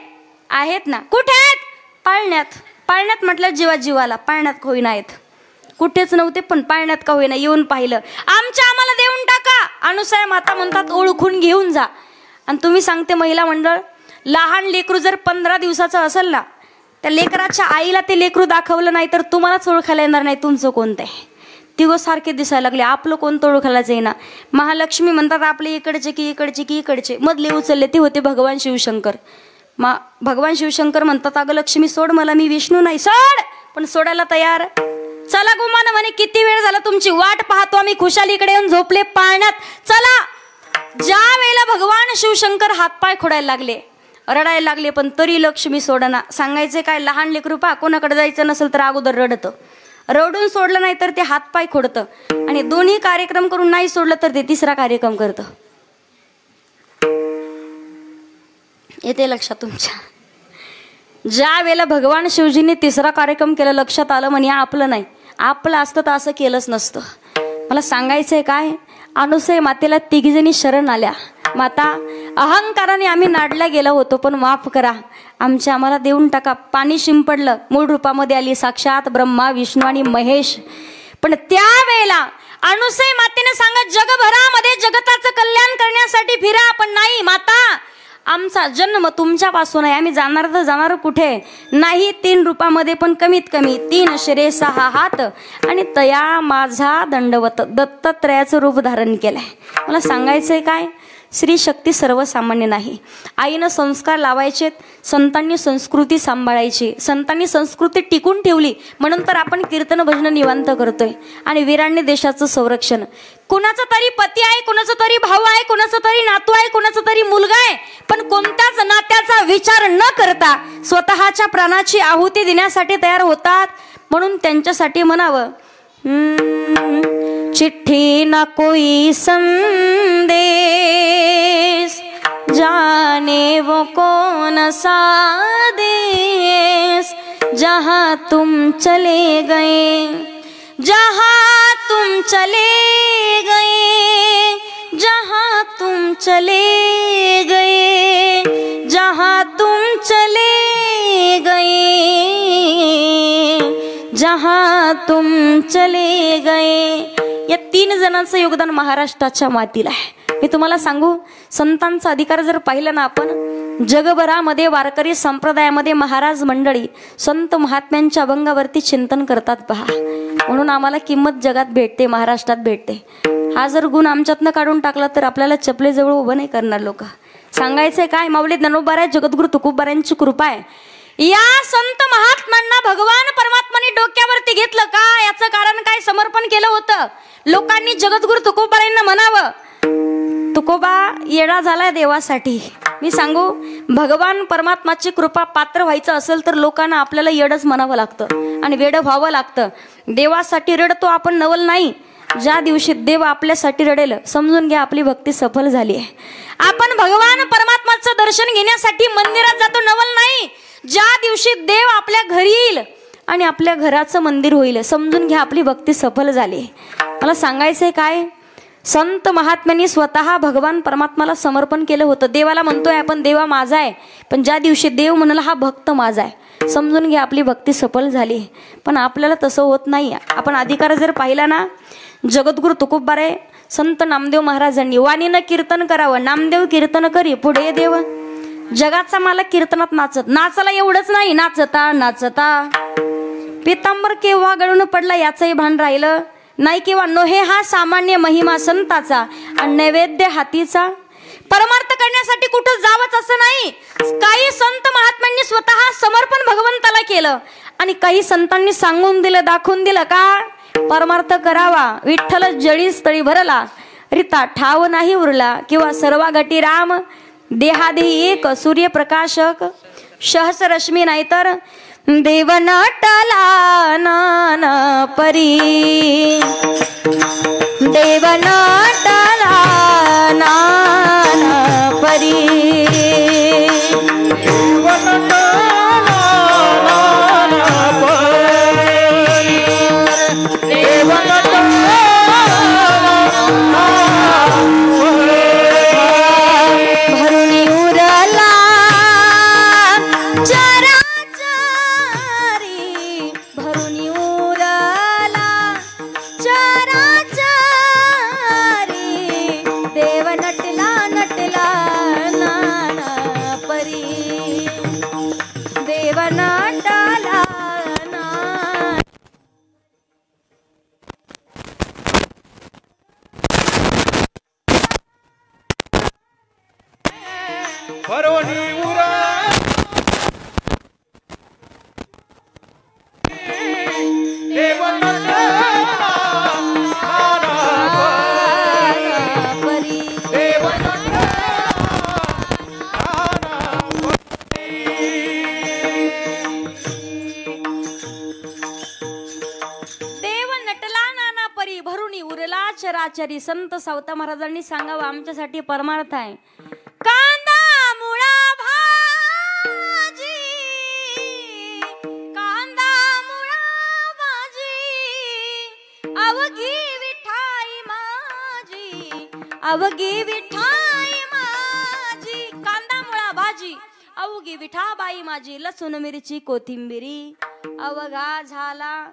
S1: आहेत ना. कुठे आहेत? पाळण्यात. पाळण्यात म्हटलं जीवा जीवाला, पाळण्यात का होईना आहेत. कुठेच नव्हते पण पाळण्यात का होईना येऊन पाहिलं. आमच्या आम्हाला देऊन टाका. अनुसई माता म्हणतात ओळखून घेऊन जा. आणि तुम्ही सांगते महिला मंडळ, लहान लेकरू जर 15 दिवसाचं असेल ना, त्या लेकराच्या आईला ते लेकरू दाखवलं नाही तर तुम्हालाच ओळखायला येणार नाही तुमचं कोणतं आहे. तिघं सारखे दिसायला लागले, आपलं कोणतं ओळखायलाच येईना. महालक्ष्मी म्हणतात आपले इकडचे की इकडचे की इकडचे. मधले उचलले ते होते भगवान शिवशंकर. भगवान शिवशंकर म्हणतात अगं लक्ष्मी सोड मला, मी विष्णू नाही. सोड. पण सोडायला तयार. चला गुमान म्हणे किती वेळ झाला तुमची वाट पाहतो आम्ही, खुशाल इकडे येऊन झोपले पाळण्यात, चला. ज्या वेळेला भगवान शिवशंकर हातपाय खोडायला लागले, रडायला लागले, पण तरी लक्ष्मी सोडना. सांगायचे काय, लहान लेकरू पहा कोणाकडे जायचं नसेल तर अगोदर रडतं, रडून सोडलं नाही तर ते हातपाय खोडतं, आणि दोन्ही कार्यक्रम करून नाही सोडलं तर ते 3रा कार्यक्रम करतं. येते लक्षात तुमच्या? ज्या वेळेला भगवान शिवजींनी 3रा कार्यक्रम केला, लक्षात आलं म्हणे आपलं नाही, आपलं असतं तर असं केलंच नसतं. मला सांगायचंय काय, अनुसई मातेला 3 जणी शरण आल्या. माता अहंकाराने आम्ही नाडल्या गेलो होतो, पण माफ करा, आम्हाला देऊन टाका. पाणी शिंपडलं, मूळ रूपामध्ये आली साक्षात ब्रह्मा विष्णू आणि महेश. पण त्यावेळेला अनुसई मातेने सांगत जगभरामध्ये जगताचं कल्याण करण्यासाठी फिरा, पण नाही माता, आमचा जन्म तुमच्यापासून आहे, आम्ही जाणार तर जाणार कुठे नाही. 3 रूपामध्ये पण कमीत कमी 3 शिरे 6 हात आणि तया माझा दंडवत, दत्तात्रयाचं रूप धारण केलंय. मला सांगायचंय काय, स्त्री शक्ती सर्वसामान्य नाही. आईनं संस्कार लावायचे, संतांनी संस्कृती सांभाळायची, संतांनी संस्कृती टिकून ठेवली म्हणून तर आपण कीर्तन भजन निवांत करतोय. आणि वीरांनी देशाचं संरक्षण. कुणाचा तरी पती आहे, कुणाचा तरी भाऊ आहे, कुणाचा तरी नातू आहे, कुणाचा तरी मुलगा आहे, पण कोणत्याच नात्याचा विचार न करता स्वतःच्या प्राणाची आहुती देण्यासाठी तयार होतात. म्हणून त्यांच्यासाठी म्हणावं, चिठ्ठी ना कोई संदेश, जाने वो कौन सा देश जहाँ तुम चले गए, जहाँ तुम चले गए, जहाँ तुम चले गए, जहाँ तुम चले गए, जहाँ तुम चले गए. या 3 जणांचं योगदान महाराष्ट्राच्या मातीला आहे. मी तुम्हाला सांगू, संतांचा अधिकार जर पाहिलं ना आपण, जगभरामध्ये वारकरी संप्रदायामध्ये महाराज मंडळी संत महात्म्यांच्या अभंगावरती चिंतन करतात पहा. म्हणून आम्हाला किंमत जगात भेटते, महाराष्ट्रात भेटते. हा जर गुण आमच्यातनं काढून टाकला तर आपल्याला चपलेजवळ उभं नाही करणार लोक. सांगायचंय काय, माऊली ज्ञानोबा जगद्गुरु तुकोबारायांची कृपा आहे. या संत महात्म्यांना भगवान परमात्माने डोक्यावरती घेतलं का, याचं कारण काय, समर्पण केलं होतं. लोकांनी जगद्गुरु तुकोबारायांना म्हणावं, तुकोबा येडा झालाय देवासाठी. मी सांगू, भगवान परमात्माची कृपा पात्र व्हायचं असेल तर लोकांना आपल्याला येडच म्हणावं लागतं आणि वेडं व्हावं लागतं. देवासाठी रडतो आपण, नवल नाही. ज्या दिवशी देव आपल्यासाठी रडेल समजून घ्या आपली भक्ती सफल झाली आहे. आपण भगवान परमात्माचं दर्शन घेण्यासाठी मंदिरात जातो, नवल नाही. ज्या दिवशी देव आपल्या घरी येईल आणि आपल्या घराचं मंदिर होईल समजून घ्या आपली भक्ती सफल झाली. मला सांगायचंय काय, संत महात्म्यांनी स्वतः भगवान परमात्माला समर्पण केलं होतं. देवाला म्हणतोय आपण देवा माझा आहे, पण ज्या दिवशी देव म्हणाला हा भक्त माझा आहे समजून घ्या आपली भक्ती सफल झाली. पण आपल्याला तसं होत नाही. आपण अधिकार जर पाहिला ना, जगद्गुरु तुकोबाराय संत नामदेव महाराजांनी वाणीनं कीर्तन करावं, नामदेव कीर्तन करी पुढे देव. जगाचा मालक कीर्तनात नाचत, नाचाला एवढंच नाही, नाचता नाचता पितांबर केव्हा गळून पडला याचंही भान राहिलं नाही किंवा नोहे. हा सामान्य महिमा संताचा आणि नैवेद्य हातीचा. परमार्थ करण्यासाठी कुठं जावंच असं नाही. काही संत महात्म्यांनी स्वतः समर्पण भगवंताला केलं आणि काही संतांनी सांगून दिलं, दाखवून दिलं का परमार्थ करावा. विठ्ठल जळी स्थळी भरला, रिता ठाव नाही उरला, किंवा सर्वागटी राम देहादेही एक सूर्यप्रकाशक सहस रश्मी नाहीतर देव नटला नाना परी, देव नटला नाना परी. चराचरी संत सावता महाराजांनी सांगावं आमच्यासाठी परमार्थ आहे. कांदा मुळा भाजी, कांदा मुळा भाजी, अवघी विठाई माझी, अवघी विठाई माझी. कांदा मुळा भाजी अवघी विठाबाई माझी, लसूण मिरची कोथिंबिरी अवघा झाला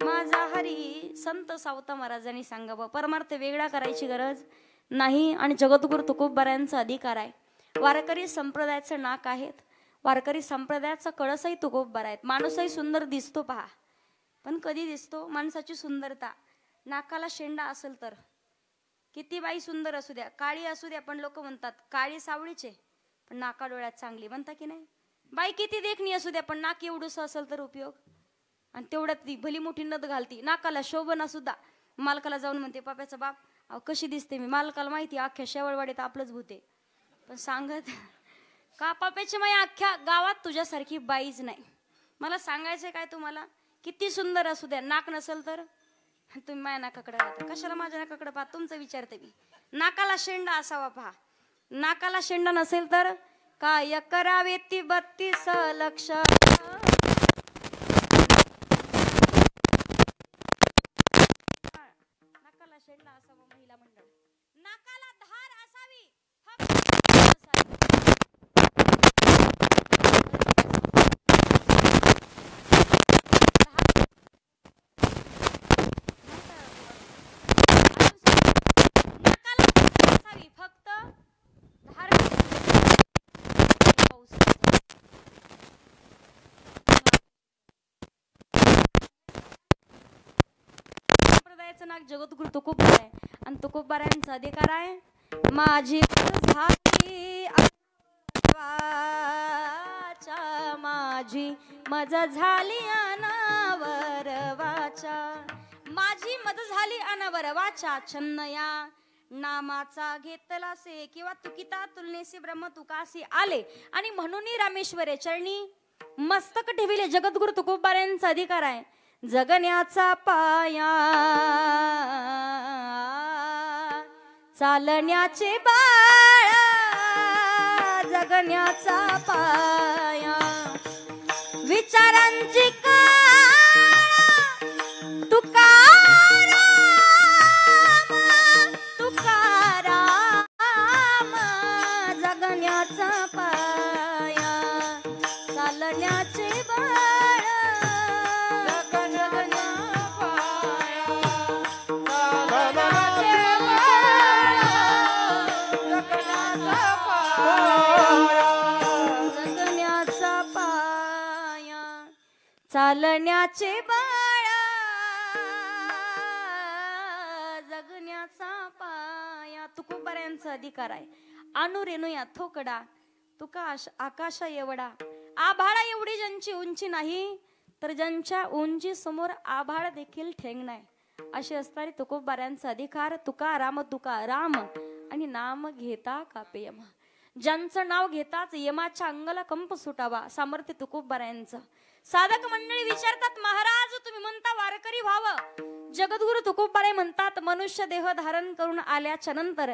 S1: माझा हरी. संत सावता महाराजांनी सांगावं. परमार्थ वेगळा करायची गरज नाही आणि जगद्गुरु तुकोबारायांचा अधिकार आहे. वारकरी संप्रदायाचं नाक आहेत, वारकरी संप्रदायाचा कळसही तुकोबार आहेत. माणूसही सुंदर दिसतो पहा, पण कधी दिसतो माणसाची सुंदरता. नाकाला शेंडा असेल तर किती बाई सुंदर असू द्या, काळी असू द्या, पण लोक म्हणतात काळी सावळीचे पण नाका डोळ्यात चांगली, म्हणता की नाही. बाई किती देखणी असू द्या पण नाक एवढंसं असेल तर उपयोग. आणि तेवढ्यात ती भली मोठी नद घालती, नाकाला शोभना सुद्धा. मालकाला जाऊन म्हणते पाप्याचा बाप अहो कशी दिसते मी. मालकाला माहिती अख्ख्या शेवळवाडीत आपलंच भूते, पण सांगत का पाप्याची माई अख्ख्या गावात तुझ्यासारखी बाईच नाही. मला सांगायचं काय तुम्हाला, किती सुंदर असू द्या नाक नसेल तर तुम्ही माझ्या नाकाकडे राहता. कशाला माझ्या नाकाकडे पाहा तुमचं विचारते मी. नाकाला शेंडा असावा पहा. नाकाला शेंडा नसेल तर काय करावे ती 32 लक्ष. नाकाला शेंडा असावा महिला मंडळ, नाकाला धार असावी फक्त धार. संप्रदायाचं नाक जगद्गुरु तुकोबा आहे आणि तुकोबारायांचा अधिकार आहे. माझी झाली वाचा, माझी मज झाली अनावर वाचा, माझी मज झाली अनावर वाचा. छन्न या नामाचा घेतला से किंवा तुकिता तुलनेसे ब्रह्म तुकासी आले आणि म्हणून रामेश्वरे चरणी मस्तक ठेविले. जगद्गुरु तुकोबारायांचा अधिकार आहे. जगण्याचा पाया चालण्याचे बाळ, जगण्याचा पाया विचारांची काळ. तुकाराम तुकाराम, जगण्याचा पाया चालण्याचे बाळ. चालण्याचे बाळा, जगण्याचा पाया. तुकोबारायांचा अधिकार आहे. अनुरेणुया थोकडा तुका आकाशा एवढा, आभाळा एवढी ज्यांची उंची नाही तर ज्यांच्या उंची समोर आभाळ देखील ठेंग नाही अशी असणारी तुकोबारायांचा अधिकार. तुका राम आणि नाम घेता कापे यम, ज्यांचं नाव घेताच यमाच्या अंगाला कंप सुटावा सामर्थ्य तुकोबारायांचं. साधक मंडळी विचारतात, महाराज तुम्ही म्हणता वारकरी व्हावं. जगद्गुरु तुकोबाराय म्हणतात, मनुष्य देह धारण करून आल्याच्या नंतर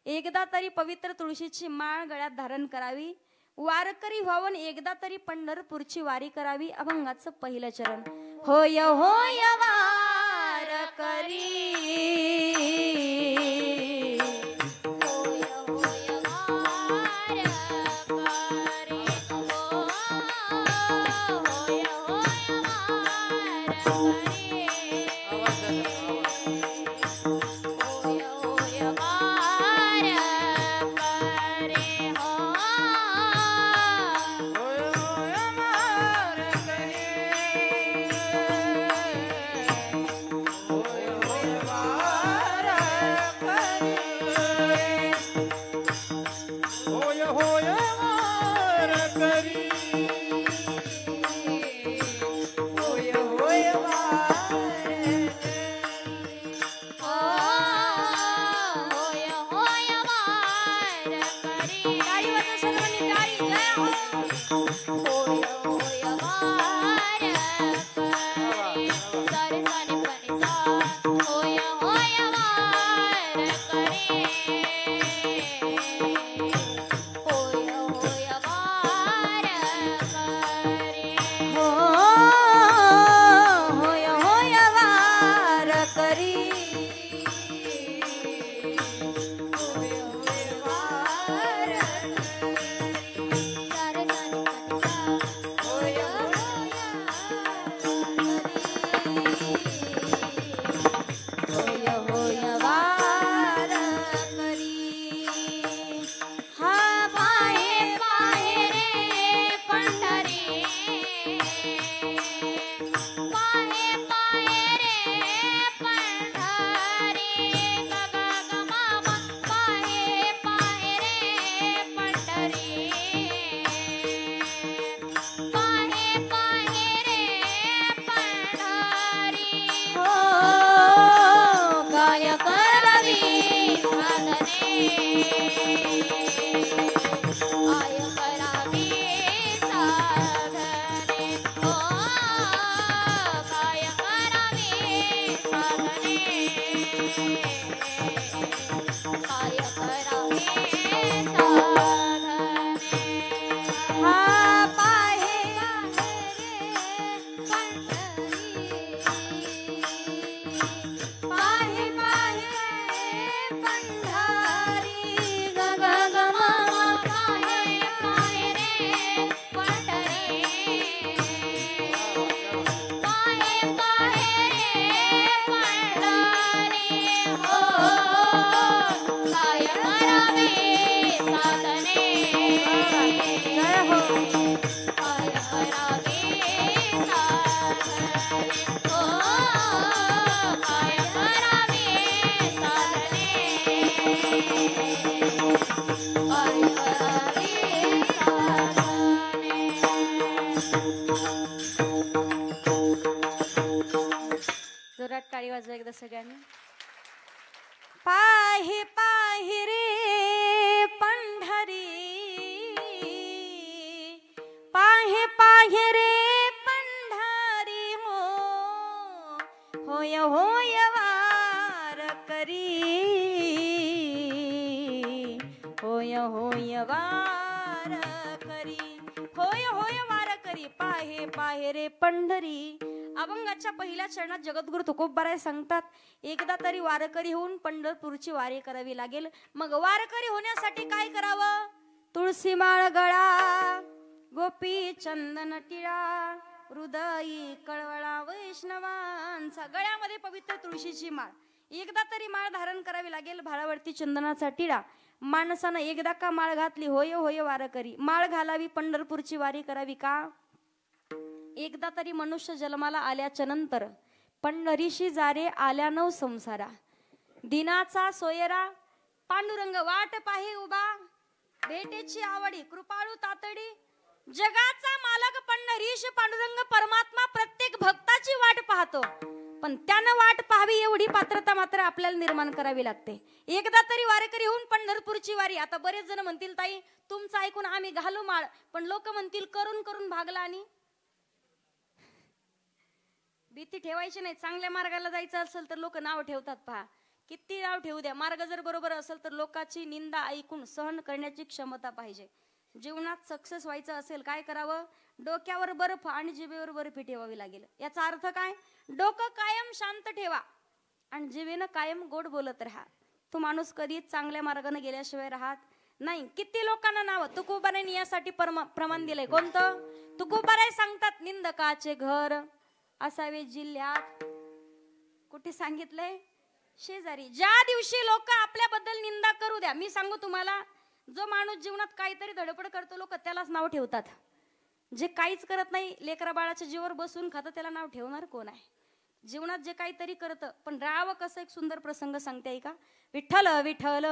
S1: एकदा तरी पवित्र तुळशीची माळ गळ्यात धारण करावी, वारकरी व्हावं, एकदा तरी पंढरपूरची वारी करावी. अभंगाचं पहिलं चरण. होय होय वारकरी, काय करावे जोरात टाळी वाजवा एकदा सगळ्यांनी. पाहे पाहे रे पंढरी, पाहे पाहे रे पंढरी हो, होय होय वार करी, होय होय वार करी, होय होय वार करी. पाहे पाहे रे पंढरी. अभंगाच्या पहिल्या चरणात जगद्गुरु तुकोबाराय सांगतात, एकदा तरी वारकरी होऊन पंढरपूरची वारी करावी लागेल. मग वारकरी होण्यासाठी काय करावं? तुळशी माळ गळा, गोपी चंदन टिळा, हृदयी कळवळा वैष्णवांचा. गळ्यामध्ये पवित्र तुळशीची माळ, एकदा तरी माळ धारण करावी लागेल. भाळावरती चंदनाचा टिळा. माणसानं एकदा का माळ घातली, होय होय वारकरी. माळ घालावी, पंढरपूरची वारी करावी का? एकदा तरी मनुष्य जन्माला आल्याच्या नंतर पंढरीशी जारे आल्या नव संसारा. दिनाचा सोयरा पांडुरंग वाट पाहे उभा, भेटेची आवडी कृपाळू तातडी. जगाचा मालक पंढरीश पांडुरंग परमात्मा प्रत्येक भक्ताची वाट पाहतो, पण त्यानं वाट पाहावी एवढी पात्रता मात्र आपल्याला निर्माण करावी लागते. एकदा तरी वारकरी होऊन पंढरपूरची वारी. आता बरेच जण म्हणतील, ताई तुमचं ऐकून आम्ही घालू माळ, पण लोक म्हणतील करून करून भागला. आणि भीती ठेवायची नाही. चांगल्या मार्गाला जायचं असेल तर लोक नाव ठेवतात. पहा, किती नाव ठेवू द्या, मार्ग जर बरोबर असेल तर लोकांची निंदा ऐकून सहन करण्याची क्षमता पाहिजे. जीवनात सक्सेस व्हायचं असेल काय करावं? डोक्यावर बर्फ आणि जिभेवर बर्फी ठेवावी लागेल. याचा अर्थ काय? डोकं कायम शांत ठेवा आणि जिभेनं कायम गोड बोलत राहा. तो माणूस कधीच चांगल्या मार्गाने गेल्याशिवाय राहत नाही. किती लोकांना नाव तुकोबारायांनी यासाठी प्रमाण दिलंय. कोणतं? तुकोबाराय सांगतात, निंदकाचे घर असावे जिल्ह्यात. कुठे सांगितलंय? शेजारी. ज्या दिवशी लोक आपल्याबद्दल निंदा करू द्या, मी सांगू तुम्हाला, जो माणूस जीवनात काहीतरी धडपड करतो लोक त्यालाच नाव ठेवतात. जे काहीच करत नाही, लेकरा बाळाच्या जीवावर बसून खातं, त्याला नाव ठेवणार कोण आहे? जीवनात जे काहीतरी करतं पण राहावं कसं, एक सुंदर प्रसंग सांगते का? विठ्ठल विठ्ठल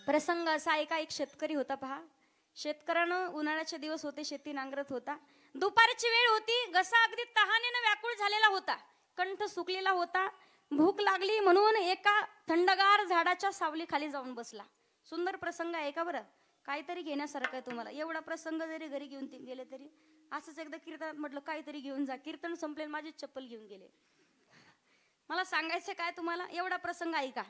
S1: प्रसंग असा एका, एक शेतकरी होता. पहा, शेतकऱ्यानं उन्हाळ्याचे दिवस होते, शेती नांगरत होता. दुपारची वेळ होती, घसा अगदी तहानेनं व्याकुळ झालेला होता, कंठ सुकलेला होता. भूक लागली म्हणून एका थंडगार झाडाच्या सावली खाली जाऊन बसला. सुंदर प्रसंग आहे का? बरं, काहीतरी घेण्यासारखं आहे तुम्हाला. एवढा प्रसंग जरी घरी घेऊन गेले तरी, असंच एकदा कीर्तनात म्हटलं काहीतरी घेऊन जा, कीर्तन संपले माझीच चप्पल घेऊन गेले. मला सांगायचं काय तुम्हाला, एवढा प्रसंग ऐका.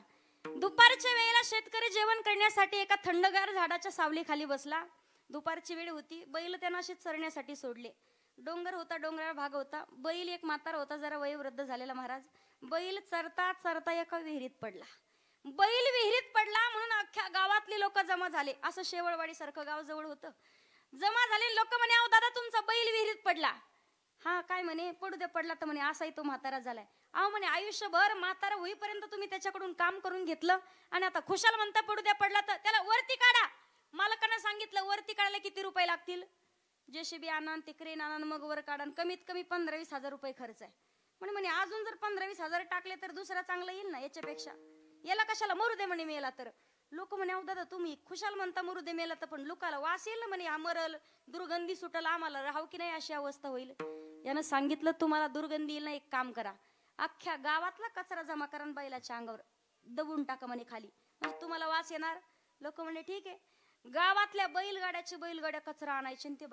S1: दुपारच्या वेळेला शेतकरी जेवण करण्यासाठी एका थंडगार झाडाच्या सावली खाली बसला. दुपारची वेळ होती, बैल त्यांना असे चरण्यासाठी सोडले. डोंगर होता, डोंगराळ भाग होता. बैल एक म्हातारा होता, जरा वयोवृद्ध झालेला महाराज. बैल चरता चरता एका विहिरीत पडला. बैल विहिरीत पडला म्हणून अख्ख्या गावातले लोक जमा झाले. असं शेवळवाडी सारखं गाव जवळ होतं. जमा झाले लोक म्हणे, अहो दादा तुमचा बैल विहिरीत पडला. हा काय म्हणे, पडू दे, पडला तर म्हणे असाही तो म्हातारा झालाय. अहो म्हणे, आयुष्यभर म्हातारा होईपर्यंत तुम्ही त्याच्याकडून काम करून घेतलं आणि आता खुशाल म्हणता पडू द्या, पडला तर त्याला वरती काढा. मालकानं सांगितलं, वरती काढायला किती रुपये लागतील? जेसीबी आणा, ते क्रेन आणा, मग वर काढा. कमीत कमी 15-20 हजार रुपये खर्च आहे. म्हणे अजून जर 15-20 हजार टाकले तर दुसरा चांगला येईल ना याच्यापेक्षा. याला कशाला, मरू दे म्हणे मेला तर. लोक म्हणे, अहो दादा तुम्ही खुशाल म्हणता मरू दे मेला तर, पण लोकाला वास येईल ना म्हणे, हा मरल, दुर्गंधी सुटल, आम्हाला राहाव की नाही अशी अवस्था होईल. यानं सांगितलं, तुम्हाला दुर्गंधी येईल ना, एक काम करा, अख्ख्या गावातला कचरा जमा करा, बैलाच्या अंगावर दबून टाका म्हणे खाली, म्हणजे तुम्हाला वास येणार. लोक म्हणे ठीक आहे. गावातल्या बैलगाड्या कचरा आणायचे आणि ते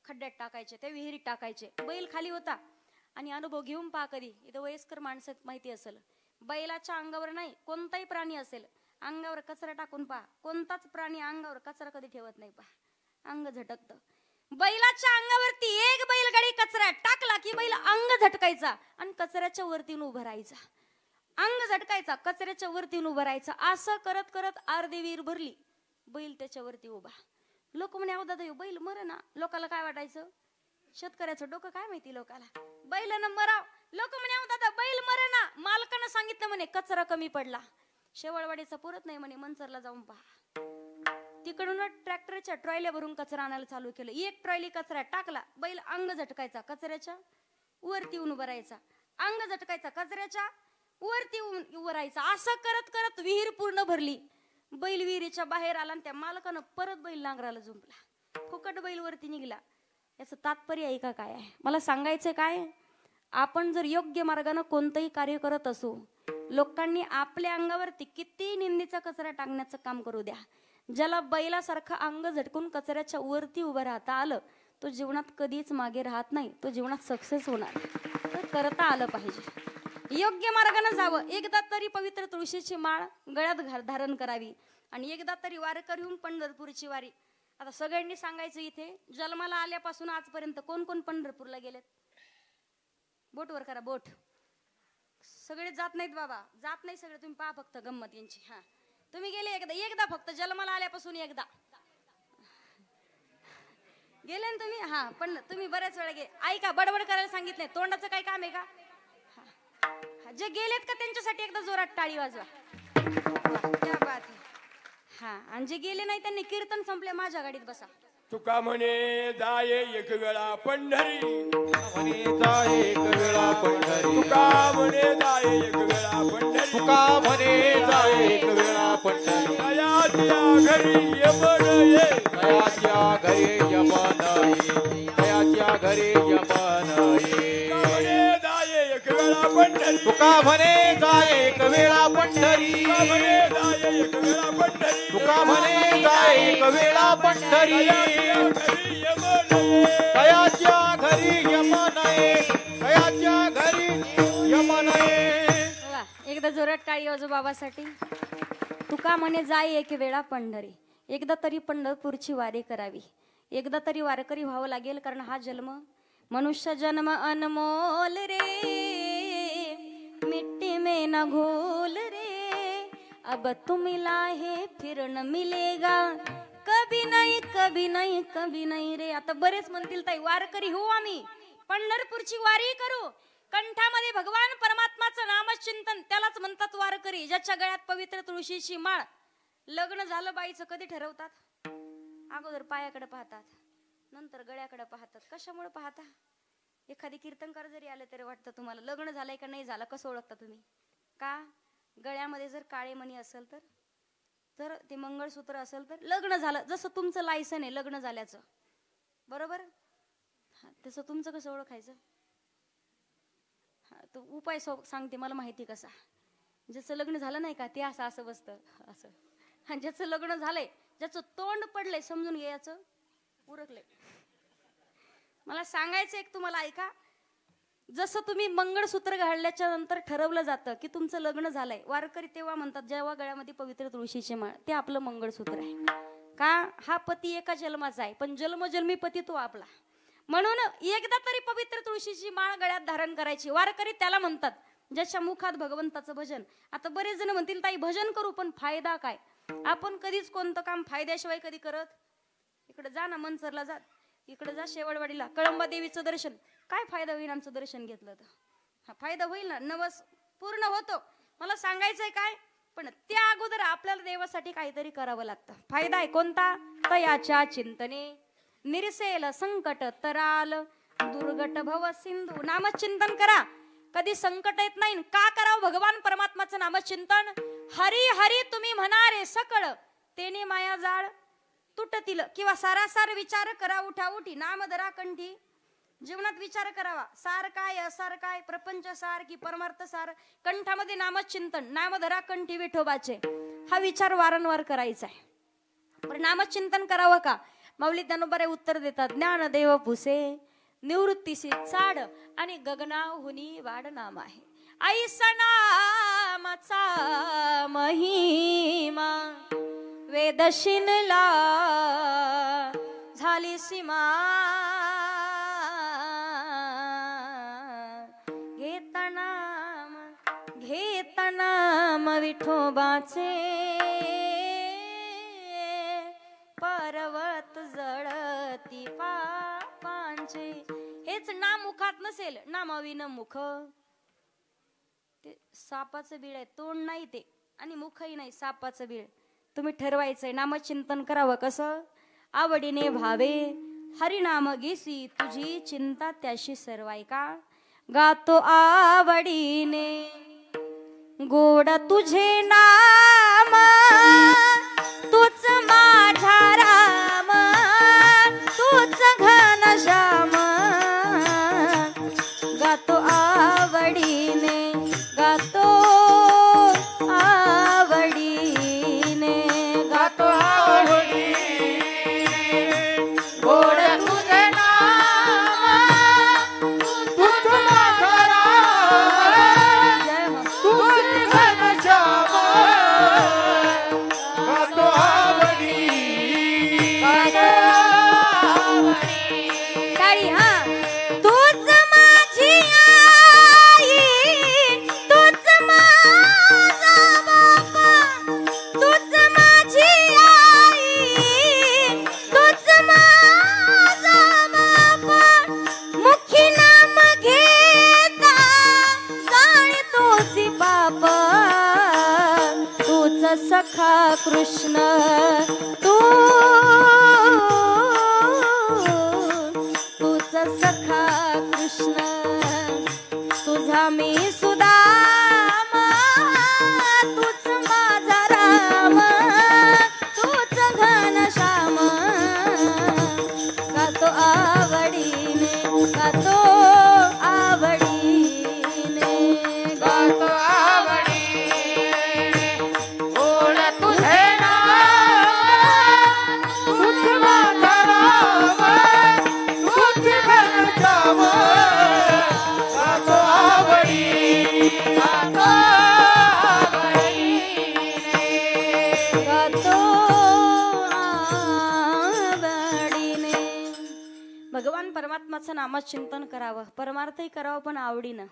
S1: खड्ड्यात टाकायचे, त्या विहिरीत टाकायचे. बैल खाली होता. आणि अनुभव घेऊन पहा, कधी इथं वयस्कर माणसं माहिती असेल, बैलाच्या अंगावर नाही, कोणताही प्राणी असेल अंगावर कचरा टाकून पहा, कोणताच प्राणी अंगावर कचरा कधी ठेवत नाही. पहा, अंग झटकतं. बैलाच्या अंगावरती एक बैलगाडी कचरा टाकला की बैल अंग झटकायचा आणि कचऱ्याच्या वरतीन उभं राहायचा. अंग झटकायचा, कचऱ्याच्या वरतीन उभं राहायचं. असं करत करत अर्धी विहीर भरली, बैल त्याच्यावरती उभा. लोक म्हणे, अहो दादा बैल मर ना. लोकाला काय वाटायचं, शेतकऱ्याचं डोकं काय माहिती लोकाला, बैलानं मराव. लोक म्हणे, अहो दादा बैल मर ना. मालकानं सांगितलं म्हणे कचरा कमी पडला. शेवळवाडीचा पुरत नाही म्हणे, मंचरला जाऊन पहा. तिकडून ट्रॅक्टरच्या ट्रॉयल्या भरून कचरा आणायला चालू केलं. एक ट्रॉयली कचरा टाकला, बैल अंग झटकायचा, कचऱ्याच्या वरती उभं राहायचा, अंग झटकायचा, कचऱ्याच्या वरती उभं राहायचा. असं करत करत विहीर पूर्ण भरली. बैल विहिरीच्या बाहेर आला आणि त्या मालकानं परत बैल नांगराला जुंपला. फुकट बैल वरती निघला. याचं तात्पर्य आहे का काय आहे? मला सांगायचं काय, आपण जर योग्य मार्गाने कोणतंही कार्य करत असू, लोकांनी आपल्या अंगावरती किती निंदीचा कचरा टाकण्याचं काम करू द्या, ज्याला बैलासारखं अंग झटकून कचऱ्याच्या वरती उभं राहता आलं, तो जीवनात कधीच मागे राहत नाही, तो जीवनात सक्सेस होणार. तर करता आलं पाहिजे, योग्य मार्गाने जावं. एकदा तरी पवित्र तुळशीची माळ गळ्यात धारण करावी आणि एकदा तरी वारकरी होऊन पंढरपूरची वारी. आता सगळ्यांनी सांगायचं, इथे जन्माला आल्यापासून आजपर्यंत कोण कोण पंढरपूरला गेलेत? बोट वर करा, बोट. सगळे जात नाहीत बाबा, जात नाही सगळे. तुम्ही पहा फक्त गंमत यांची. हा, तुम्ही गेले एकदा फक्त जन्माला आल्यापासून एकदा गेले ना तुम्ही. हा, पण तुम्ही बऱ्याच वेळा गेले. ऐका, बडबड करायला सांगितलंय, तोंडाचं काय काम आहे का? जे गेलेत का त्यांच्यासाठी एकदा जोरात टाळी वाजवा. क्या बात आहे. हा, आणि जे गेले नाही त्यांनी कीर्तन संपले माझ्या गाडीत बसा.
S3: तुका म्हणे जाये एक वेळा पंढरी,
S2: म्हणे जाय एक वेळा पंढरी.
S3: तुका म्हणे जाये एक वेळा पंढरी,
S2: तुका म्हणे जाय एक वेळा पंढरी.
S3: दयाच्या घरी यमन ये,
S2: दयाच्या घरी यमन ये, दयाच्या घरी यमन ये.
S3: म्हणे जाये एक वेळा पंढरी,
S2: तुका म्हणे जाय एक वेळा पंढरी.
S3: म्हणे जाये एक वेळा पंढरी,
S2: तुका म्हणे जाय एक वेळा पंढरी.
S3: घरी यमन ये.
S2: दयाच्या घरी यमन ये, दयाच्या घरी यमन ये.
S1: वा, एकदा जोरात टाळी वाजव बाबासाठी. तुका म्हणे जाय एक वेळा पंढरी, एकदा तरी पंढरपूरची वारी करावी, एकदा तरी वारकरी व्हावं लागेल. कारण हा जन्म मनुष्य जन्म अनमोल रे, मिट्टी में न घोल रे, अब तुम मिला है फिर न मिलेगा, कभी नाही कभी नाही कभी नाही रे. आता बरेच म्हणतील ताई वारकरी हो आम्ही, पंढरपूरची वारी करू, कंठामध्ये भगवान परमात्माचं नामचिंतन, त्यालाच म्हणतात वारकरी. ज्याच्या गळ्यात पवित्र तुळशीची माळ. लग्न झालं बाईचं कधी ठरवतात? अगोदर पायाकडे पाहतात, नंतर गळ्याकडे पाहतात. कशामुळे पाहता? एखादी कीर्तनकार जरी आले तरी वाटतं तुम्हाला लग्न झालंय का नाही झालं कसं ओळखता तुम्ही? का? गळ्यामध्ये जर काळे मणी असेल तर ते मंगळसूत्र असेल तर लग्न झालं. जसं तुमचं लायसन आहे लग्न झाल्याचं, बरोबर? तसं तुमचं कसं ओळखायचं? तो उपाय सांगते मला माहिती कसा. ज्याचं लग्न झालं नाही का ते असं असं बसतं असं, आणि ज्याचं लग्न झालंय, ज्याचं तोंड पडलंय, समजून घ्यायचं उरकलंय. मला सांगायचं एक तुम्हाला, ऐका. जसं तुम्ही मंगळसूत्र घालल्याच्या नंतर ठरवलं जातं की तुमचं लग्न झालंय, वारकरी तेव्हा म्हणतात जेव्हा गळ्यामध्ये पवित्र तुळशीची माळ, ते आपलं मंगळसूत्र आहे. का? हा पती एका जन्माचा आहे, पण जन्मजन्मी पती तो आपला. म्हणून एकदा तरी पवित्र तुळशीची माळ गळ्यात धारण करायची. वारकरी त्याला म्हणतात ज्याच्या मुखात भगवंताचं भजन. आता बरेच जण म्हणतील ताई भजन करू, पण फायदा काय? आपण कधीच कोणतं काम फायद्याशिवाय कधी करत? इकडे जा ना, मनसरला जा, इकडे जा शेवडवाडीला, कळंबा देवीचं दर्शन. काय फायदा होईल आमचं दर्शन घेतलं तर? हा, फायदा होईल ना, नवस पूर्ण होतो. मला सांगायचंय काय, पण त्या अगोदर आपल्याला देवासाठी काहीतरी करावं लागतं. फायदा आहे कोणता? तयाच्या चिंतने निरसेल संकट तराल, दुर्गट भव सिंधू. नामचिंतन करा, कधी संकट येत नाही. का करावं भगवान परमात्माचं नामचिंतन? हरी हरी तुम्ही म्हणारे सकळ, तेने माया जाळ तुटतील. किंवा सारासार विचार करा उठा उठी, नाम धरा कंठी. जीवनात विचार करावा, सार काय असार काय, प्रपंच सार की परमार्थ सार. कंठामध्ये नामचिंतन, नाम धरा कंठी विठोबाचे, हा विचार वारंवार करायचा आहे. पण नामचिंतन करावं का? माऊली ज्ञानोबा उत्तर देतात, ज्ञानदेव पुसे निवृत्तीसी चाड आणि गगनाहुनी वाढ नाम आहे. ऐसा नामाचा महिमा वेद शिनला झाली सीमा. घेता नाम विठोबाचे, पर्वत जळती पापांचे. हेच नाम मुखात नसेल, नामाविन मुख. ते सापाचं बीळ आहे, तोंड नाही ते आणि मुखही नाही, सापाचं बीळ. तुम्ही ठरवायचंय नामचिंतन करावं कसं आवडीने भावे हरिनाम घेसी तुझी चिंता त्याशी सर्वाय का गातो आवडीने गोड तुझे नाम तूच माझा राम तूच घनश्याम गातो आवडीने गातो आवडीने गातो
S2: गोड तुझे नाम तूच माझा राम
S1: जय हो
S2: तूच घनश्याम गातो आवडी
S1: टाळी हा तूच माझी आई तूच माझा बापा तूच माझी आई तूच माझा बापा मुखी नाम घेता जाणतोसी बाप तूच सखा कृष्ण तूच सखा कृष्ण तुझा मी सुदामा तूच माझा राम तूच घनश्याम गातो आवडीने गातो आवडीने गातो
S2: आवडी गोड तुझे नाम तूच माझा राम तूच घनश्याम गातो आवडी गातो
S1: गातो आवडीने भगवान परमात्माचं नामचिंतन करावं परमार्थही करावं पण आवडीनं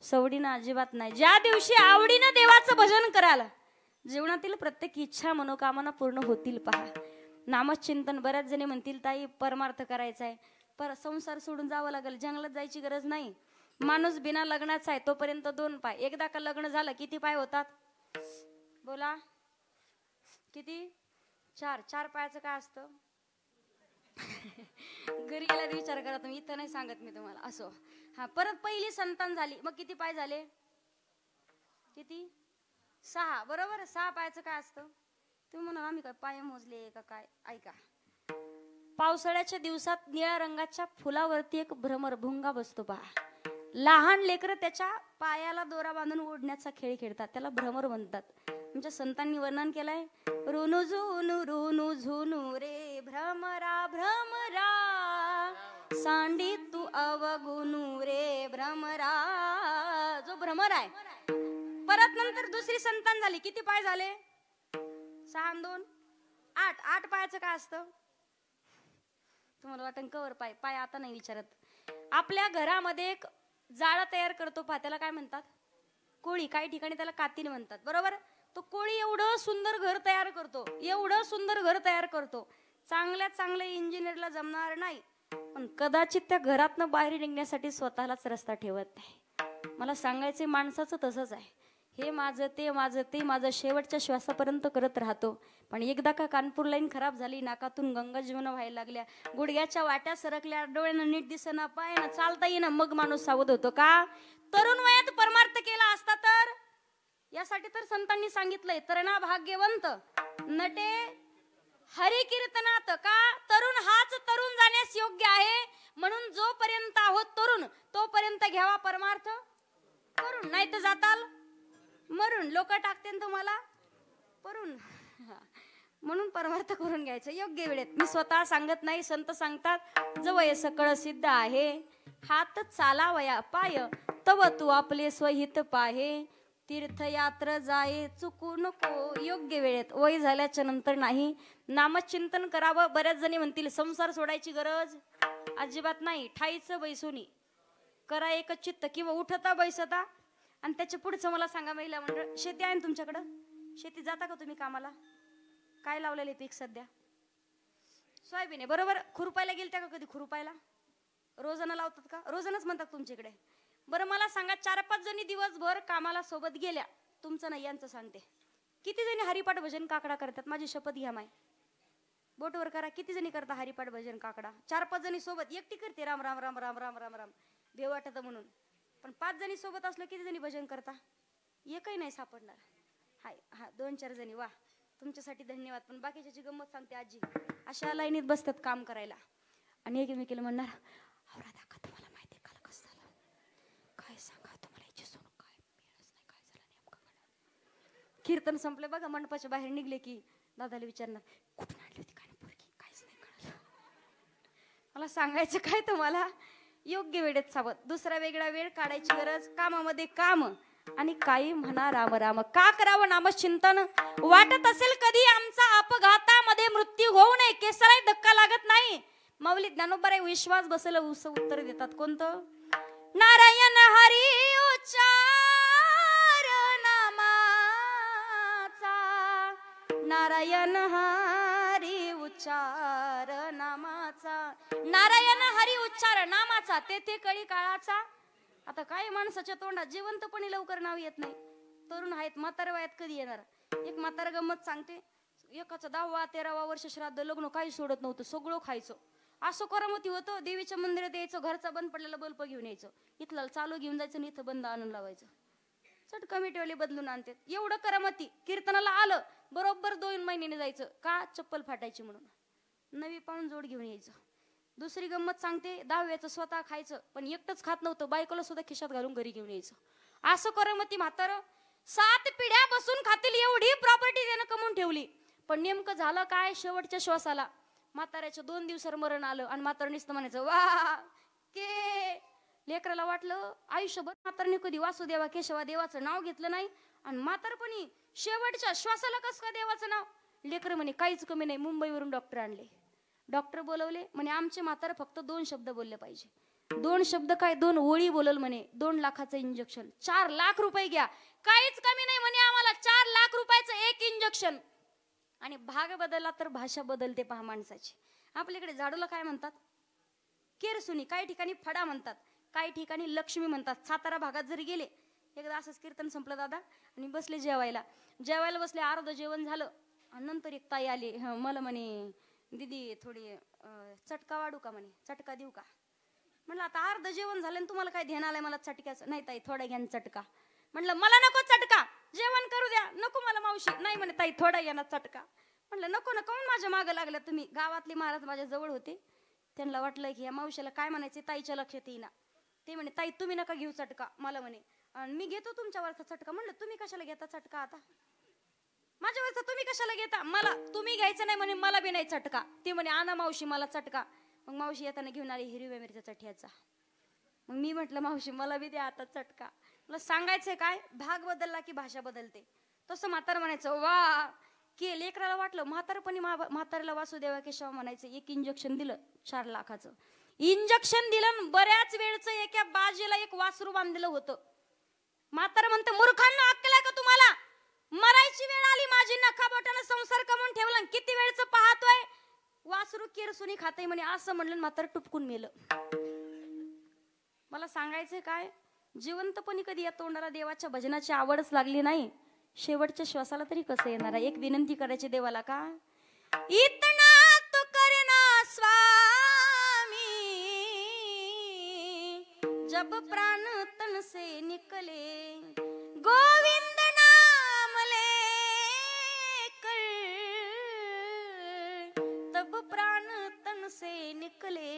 S1: सवडीनं अजिबात नाही ज्या दिवशी आवडीनं देवाचं भजन कराल जीवनातील प्रत्येक इच्छा मनोकामना पूर्ण होतील पहा नामचिंतन बऱ्याच जणी म्हणतील ताई परमार्थ करायचा आहे पर संसार सोडून जावं लागेल जंगलात जायची गरज नाही माणूस बिना लग्नाचा आहे तोपर्यंत 2 पाय एकदा का लग्न झालं किती पाय होतात बोला किती 4 पायाचं काय असतं घरी गेल्यावर विचार करा तुम्ही इथं नाही सांगत मी तुम्हाला असो हा परत पहिली संतान झाली मग किती पाय झाले किती 6 बरोबर 6 पायाचं काय असतं तुम्ही म्हणा आम्ही काय पाय मोजले का काय ऐका पावसाळ्याच्या दिवसात निळ्या रंगाच्या फुलावरती एक भ्रमरभुंगा बसतो पहा लहान लेकरं त्याच्या पायाला दोरा बांधून ओढण्याचा खेळ खेळतात त्याला भ्रमर म्हणतात आमच्या संतांनी वर्णन केलंय रुनु झुनु रे भ्रमरा भ्रमरा सांडी तू अवगुनु रे भ्रमरा जो भ्रमर आहे परत नंतर दुसरी संतान झाली किती पाय झाले 6 आणि 2 8 पायाचं काय असतं तुम्हाला वाटण कवर पाय पाय आता नाही विचारत आपल्या घरामध्ये एक जाळं तयार करतो पहा त्याला काय म्हणतात कोळी काही ठिकाणी त्याला कातीन म्हणतात बरोबर तो कोळी एवढं सुंदर घर तयार करतो एवढं सुंदर घर तयार करतो चांगल्यात चांगल्या इंजिनियरला जमणार नाही पण कदाचित त्या घरातनं बाहेर निघण्यासाठी स्वतःलाच रस्ता ठेवत नाही मला सांगायचे माणसाचं तसंच आहे हे माझं ते माझं शेवटच्या श्वासापर्यंत करत राहतो पण एकदा का कानपूर लाईन खराब झाली नाकातून गंगा जीवन व्हायला लागल्या गुडघ्याच्या वाट्या सरकल्या डोळ्यानं नीट दिसेना पायानं चालता येईना मग माणूस सावध होतो का तरुण वयात परमार्थ केला असता तर यासाठी तर संतांनी सांगितलंय तरणा भाग्यवंत नटे हरी कीर्तनात का तरुण हाच तरुण जाण्यास योग्य आहे म्हणून जोपर्यंत आहोत तरुण तोपर्यंत घ्यावा परमार्थ करून नाही तर जाताल मरून लोक टाकते तुम्हाला परून म्हणून परमार्थ करून घ्यायचं योग्य वेळेत मी स्वतः सांगत नाही संत सांगतात जवळ सकळ सिद्ध आहे हात चालावया पाय तव तू आपले स्वहित पाहे तीर्थयात्र जाये चुकू नको योग्य वेळेत वय झाल्याच्या नंतर नाही नामचिंतन करावं बऱ्याच जणी म्हणतील संसार सोडायची गरज अजिबात नाही ठाईचं बैसुनी करा एक चित्त किंवा उठता बैसता आणि त्याच्या पुढचं मला सांगा महिला मंडळ शेती आहे ना तुमच्याकडं शेती जाता का तुम्ही कामाला काय लावलेले पीक सध्या सोयाबीन आहे बरोबर खुरपायला गेलत्या का कधी खुरपायला रोजानं लावतात का रोजानच म्हणतात तुमच्याकडे बरं मला सांगा 4-5 जणी दिवसभर कामाला सोबत गेल्या तुमचं नाही यांचं सांगते किती जणी हरिपाठ भजन काकडा करतात? माझी शपथ घ्या माय, बोटवर करा. किती जणी करता हरिपाठ भजन काकडा? 4-5 जणी सोबत. एकटी करते राम राम राम राम राम राम राम भेव वाटत म्हणून. पण 5 जणी सोबत असलं किती जणी भजन करता? एकही नाही सापडणार. हाय हा 2-4 जणी. वा, तुमच्यासाठी धन्यवाद. पण बाकीच्याची गंमत सांगते. आजी अशा लाईनीत बसतात काम करायला आणि एकमेकीला म्हणणार, आवरा दाखा, तुम्हाला माहिती काल कसं झालं, काय सांगा तुम्हाला, याची सोनू काय मिळच नाही, काय झालं नेमकं. कीर्तन संपले बघा, मंडपाच्या बाहेर निघले की दादाला विचारणार, कुठून आणली होती काय पोरगी, काहीच नाही कळलं. मला सांगायचं काय तुम्हाला, योग्य वेळेत सावध. दुसरा वेगळा वेळ काढायची गरज, कामामध्ये काम आणि काही म्हणा राम राम. का करावं नामचिंतन? वाटत असेल कधी आमचा अपघातामध्ये मृत्यू होऊ नये, केसालाही धक्का लागत नाही. माऊली ज्ञानोबा विश्वास बसेल उत्तर देतात. कोणतं? नारायण हरी उच्चार नामाचा, नारायण हरी उच्चार नामाचा, नारायण हरी उच्चार नामाचा, तेथे कळी काळाचा. आता काय माणसाच्या तोंडात जिवंतपणी लवकर नाव येत नाही. तरुण आहेत, म्हातार वयात कधी येणार? एक म्हातारा गंमत सांगते. एकाचं 10वा-13वा वर्ष श्राद्ध, लग्न काही सोडत नव्हतं, सगळं खायचं. असं करामती होतं. देवीच्या मंदिरात यायचं, घरचा बंद पडलेला बल्ब घेऊन यायचं, इथला चालू घेऊन जायचं आणि इथं बंद आणून लावायचं. चट कमिटीवाले बदलून आणते. एवढं करामती. कीर्तनाला आलं बरोबर 2 महिन्याने जायचं. का? चप्पल फाटायची म्हणून. नवी पाहून जोड घेऊन यायचं. दुसरी गंमत सांगते. 10व्याचं स्वतः खायचं, पण एकटंच खात नव्हतं, बायकोला सुद्धा खिशात घालून घरी घेऊन यायचं. असं करामती म्हातारं. 7 पिढ्या बसून खातील एवढी प्रॉपर्टी त्यानं कमवून ठेवली. पण नेमकं झालं काय? शेवटच्या श्वासाला म्हाताऱ्याच्या 2 दिवसावर मरण आलं आणि म्हातारं नुसतं म्हणायचं, वा के. लेकराला वाटलं आयुष्यभर म्हातारने कधी वासुदेवा केशवा देवाचं नाव घेतलं नाही, आणि म्हातारपणी शेवटच्या श्वासाला कसं काय देवाचं नाव? लेकर म्हणे काहीच कमी नाही. मुंबईवरून डॉक्टर आणले. डॉक्टर बोलवले म्हणे, आमचे म्हातारं फक्त 2 शब्द बोलले पाहिजे. 2 शब्द काय? 2 ओळी बोलल म्हणे. 2 लाखाचं इंजेक्शन, 4 लाख रुपये घ्या, काहीच कमी नाही म्हणे आम्हाला. 4 लाख रुपयाचं एक इंजेक्शन. आणि भाग बदलला तर भाषा बदलते पहा माणसाची. आपल्याकडे झाडूला काय म्हणतात? केरसुनी. काही ठिकाणी फडा म्हणतात, काही ठिकाणी लक्ष्मी म्हणतात. सातारा भागात जरी गेले, एकदा असंच कीर्तन संपलं दादा आणि बसले जेवायला. जेवायला बसले, अर्ध जेवण झालं आणि नंतर एक ताई आली. मला म्हणे, दीदी थोडी चटका वाढू का म्हणे, चटका देऊ का? म्हणलं आता अर्ध जेवण झालं आणि तुम्हाला काय ध्यान आलंय मला चटक्याचं? नाही ताई थोडा घ्या चटका. म्हणलं मला नको चटका, जेवण करू द्या. नको मला मावशी. नाही म्हणे ताई थोडा घ्या ना चटका. म्हणलं नको नको, माझ्या मागं लागल्या तुम्ही. गावातले महाराज माझ्या जवळ होते, त्यांना वाटलं की या मावशीला काय म्हणायचे, ताईच्या लक्षात येईना. ते म्हणे ताई तुम्ही नका घेऊ चटका. मला म्हणे, मी घेतो तुमच्यावरचा चटका. म्हणलं तुम्ही कशाला घेता चटका? आता माझ्यावरचा तुम्ही कशाला घेता? मला तुम्ही घ्यायचं नाही म्हणे, मला बी नाही चटका. ते म्हणे आणा मावशी मला चटका. मग मावशी येताना घेऊन आली हिरव्या मिरच्या चटह्याचा. मग मी म्हटलं मावशी मला बी द्या आता चटका. मला सांगायचंय काय, भाग बदलला की भाषा बदलते. तसं म्हातार म्हणायचं वा की. लेकराला वाटलं म्हातारपणी म्हाताऱ्याला वासुदेवा केशव म्हणायचं. एक इंजेक्शन दिलं 4 लाखाचं इंजेक्शन दिलं. बऱ्याच वेळचं एका बाजीला एक वासरू बांधलेलं होतं. म्हातार म्हणते, मूर्खांना अक्कल आहे का तुम्हाला? मरायची वेळ आली माझी, नखा बोटाने संसार कमवून ठेवला, किती वेळचं पाहतोय वासरू केरसुनी खाते म्हणे. असं म्हणलं म्हातार टुपकून मेलं. मला सांगायचंय काय, जिवंतपणी कधी या तोंडाला देवाच्या भजनाची आवडच लागली नाही, शेवटच्या श्वासाला तरी कसं येणार आहे? एक विनंती करायची देवाला, का इतना तो करना स्वामी, जब प्राण तन से निकले, गोविंद नाम ले कर, तब प्राण तन से निकले.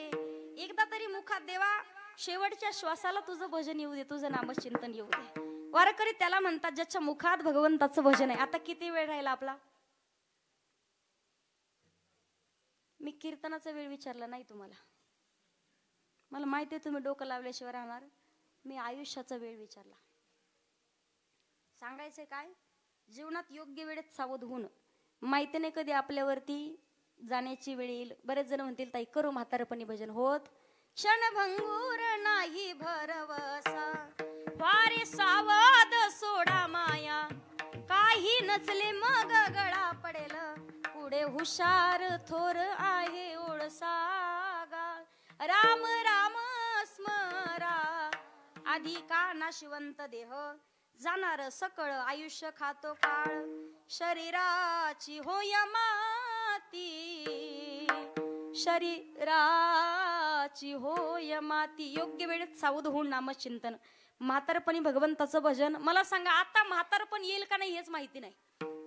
S1: एकदा तरी मुखात देवा शेवटच्या श्वासाला तुझं भजन येऊ दे, तुझं नामचिंतन येऊ दे. वारकरी त्याला म्हणतात ज्याच्या मुखात भगवंताचं भजन आहे. आता किती वेळ राहिला आपला? मी कीर्तनाचा वेळ विचारला नाही तुम्हाला, मला माहिती आहे तुम्ही डोकं लावल्याशिवाय राहणार. मी आयुष्याचा वेळ विचारला. सांगायचंय काय, जीवनात योग्य वेळेत सावध होऊन, माहिती नाही कधी आपल्यावरती जाण्याची वेळ येईल. बरेच जण म्हणतील ताई करू म्हातारपणी भजन. होत क्षणभंगूर नाही भरवसा, वारे सावध सोडा माया, काही नचले मग गळा पडेल, पुढे हुशार थोर आहे ओळसागा. राम राम स्मरा, आधी का नाशिवंत देह, जाणार सकळ आयुष्य खातो काळ. शरीराची होय माती, शरीराची होय माती. योग्य वेळेत सावध होऊन नामचिंतन. म्हातारपणी भगवंताचं भजन. मला सांगा आता म्हातारपण येईल का नाही हेच माहिती नाही.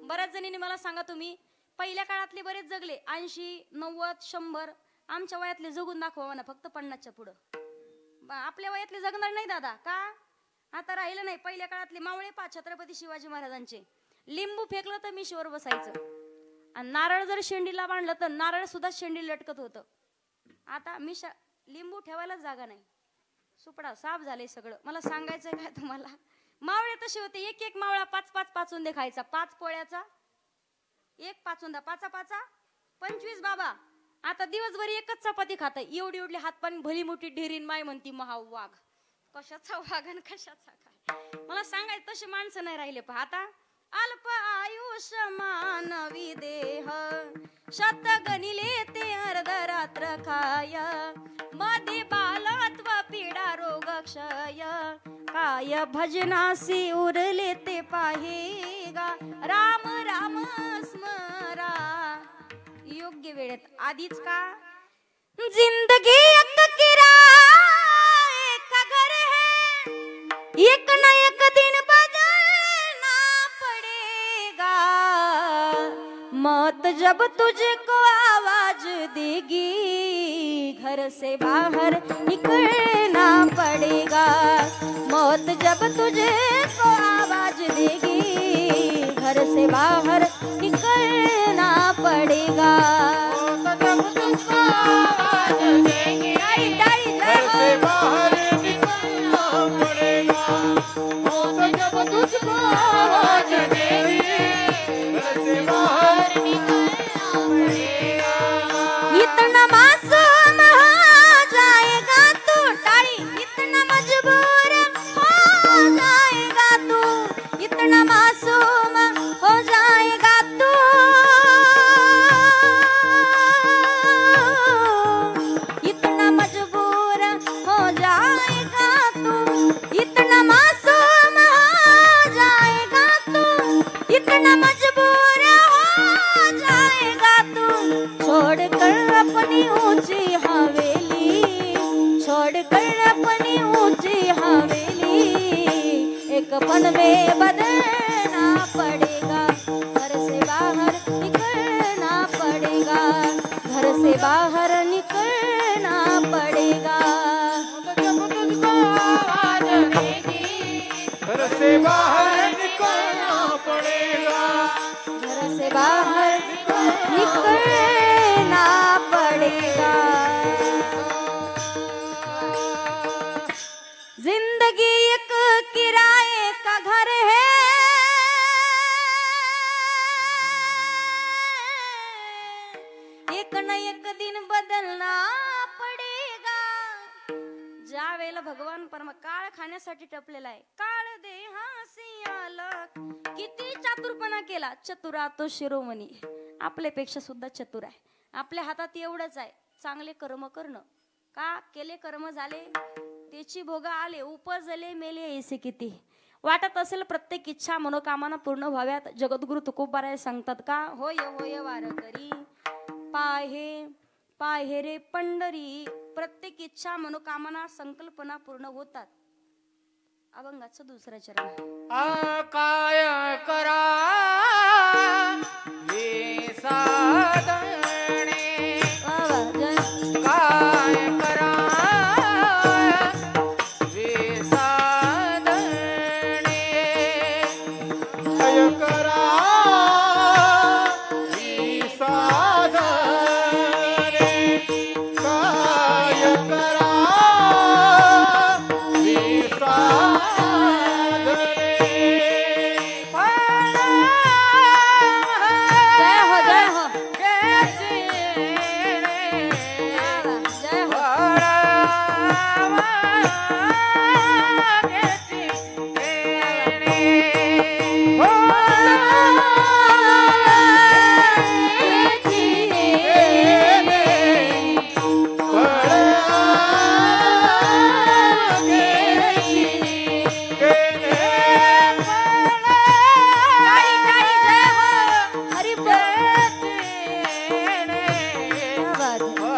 S1: बऱ्याच जणींनी मला सांगा, तुम्ही पहिल्या काळातले बरेच जगले, 80, 90, 100. आमच्या वयातले जगून दाखवा ना, फक्त 50च्या पुढं. आपल्या वयातले जगणार नाही दादा. का? आता राहिलं नाही. पहिल्या काळातले मावळे पा छत्रपती शिवाजी महाराजांचे. लिंबू फेकलं तर मिशीवर बसायचं, आणि नारळ जर शेंडीला बांधलं तर नारळ सुद्धा शेंडी लटकत होतं. आता लिंबू ठेवायला जागा नाही. सुपडा साफ झाले सगळं. मला सांगायचंय काय तुम्हाला, मावळे तसे होते. एक एक मावळा 5-5 पाचुंदे खायचा. 5 पोळ्याचा 1 पाचुंदा, 5 25 बाबा. आता दिवसभर एकच चपाती खाताय. एवढी एवढी हातपाणी भली मोठी ढेरीन. माय म्हणती महा वाघ. कशाचा वाघ आणि कशाचा काय? मला सांगायचं तसे माणसं नाही राहिले. पहा आता, अल्प आयुष्य मानवी देह, शत गणिले ते अर्धरात्र खाय, मध्ये बालत्व पीडा रोग क्षय, काय भजनासी उरले ते पाहेगा, राम राम स्मरा. योग्य वेळेत. आधीच का जिंदगी एक किराए का घर है, एक न एक दिन बदलना पड़ेगा, मौत जब तुझको आवाज देगी, घर से बाहर निकलना पड़ेगा, मौत जब तुझको आवाज देगी, घर से बाहर निकलना पड़ेगा,
S2: जब तुझको आवाज देगी, घर से बाहर निकलना पड़ेगा, मौत जब तुझको आवाज देगी, घर से बाहर निकलना पड़ेगा.
S1: इतना मासूम हो जाएगा तू टाड़ी, इतना मजबूर हो जाएगा तू, इतना मासूम हो जाएगा तू, इतना मजबूर हो जाएगा तू, इतना मासूम हो जाएगा तू, इतना मजबूर हो जाएगा तू, छोड़कर अपनी ऊंची हवेली, छोड़कर अपनी ऊंची हवेली, एक पल में बदलना पड़ेगा, घर से बाहर निकलना पड़ेगा, घर से बाहर निकलना पड़ेगा,
S2: जब तुझको आवाज देगी, घर से बाहर निकलना पड़ेगा,
S1: घर से बाहर निकलना पड़ेगा. जिंदगी एक किराए का घर है, एक न एक दिन बदलना पडेगा. ज्या वेळेला भगवान परम काळ खाण्यासाठी टपलेला आहे. काळ देहासी आला, किती चातुरपणा केला, चतुरा तो शिरोमणी. आपल्यापेक्षा सुद्धा चतुर आहे. आपल्या हातात एवढंच आहे, चांगले कर्म करणं. का केले कर्म झाले, त्याची भोगा आले, उपजले मेले ऐसे किती. वाटत असेल प्रत्येक इच्छा मनोकामना पूर्ण व्हाव्यात. जगद्गुरु तुकोबाराय सांगतात का, होय होय वारकरी पाहे पाहे रे पंढरी. प्रत्येक इच्छा मनोकामना संकल्पना पूर्ण होतात. अभंगाचं दुसरं चरण.
S2: काय करा हे साधने, काय करा हे साधने, काय करा हे साधने, काय करा हे साधने.
S1: जय हो जय हो.
S2: कैसे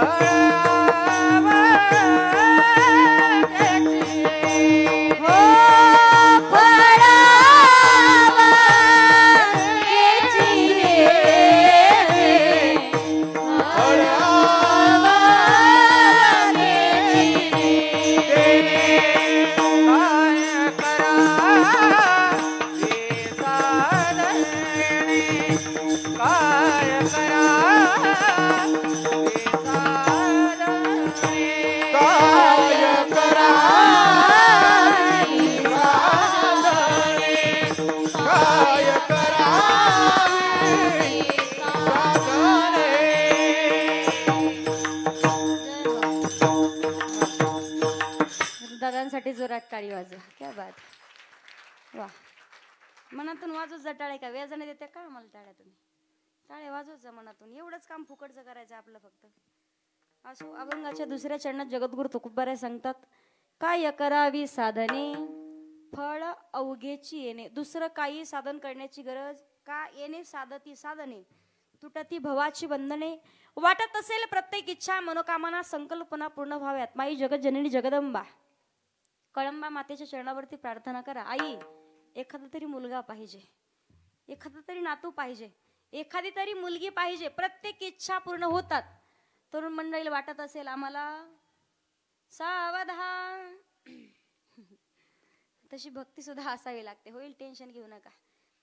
S1: हो फळावांगेची दादांसाठी जोरात टाळी वाजवा. क्या बात. वा मनातून वाजवत जा टाळे. का व्याजाने देते का मला टाळ्या? तुम्ही टाळे वाजवत जा मनातून. एवढंच काम फुकटचं करायचं आपलं फक्त. असो अभंगाच्या दुसऱ्या चरणात जगद्गुरु तुकोबाराय सांगतात, काय करावी साधने फळ अवघेची येणे. दुसरं काही साधन करण्याची गरज का येणे साधती साधने तुटती भवाची बंधने. वाटत असेल प्रत्येक इच्छा मनोकामना संकल्पना पूर्ण व्हाव्यात. माई जगत जननी जगदंबा कळंबा मातेच्या चरणावरती प्रार्थना करा. आई एखादा तरी मुलगा पाहिजे, एखादा तरी नातू पाहिजे, एखादी तरी मुलगी पाहिजे. प्रत्येक इच्छा पूर्ण होतात. तरुण मंडळीला वाटत असेल आम्हाला सावधान, तशी भक्ती सुद्धा असावी लागते. होईल, टेन्शन घेऊ नका.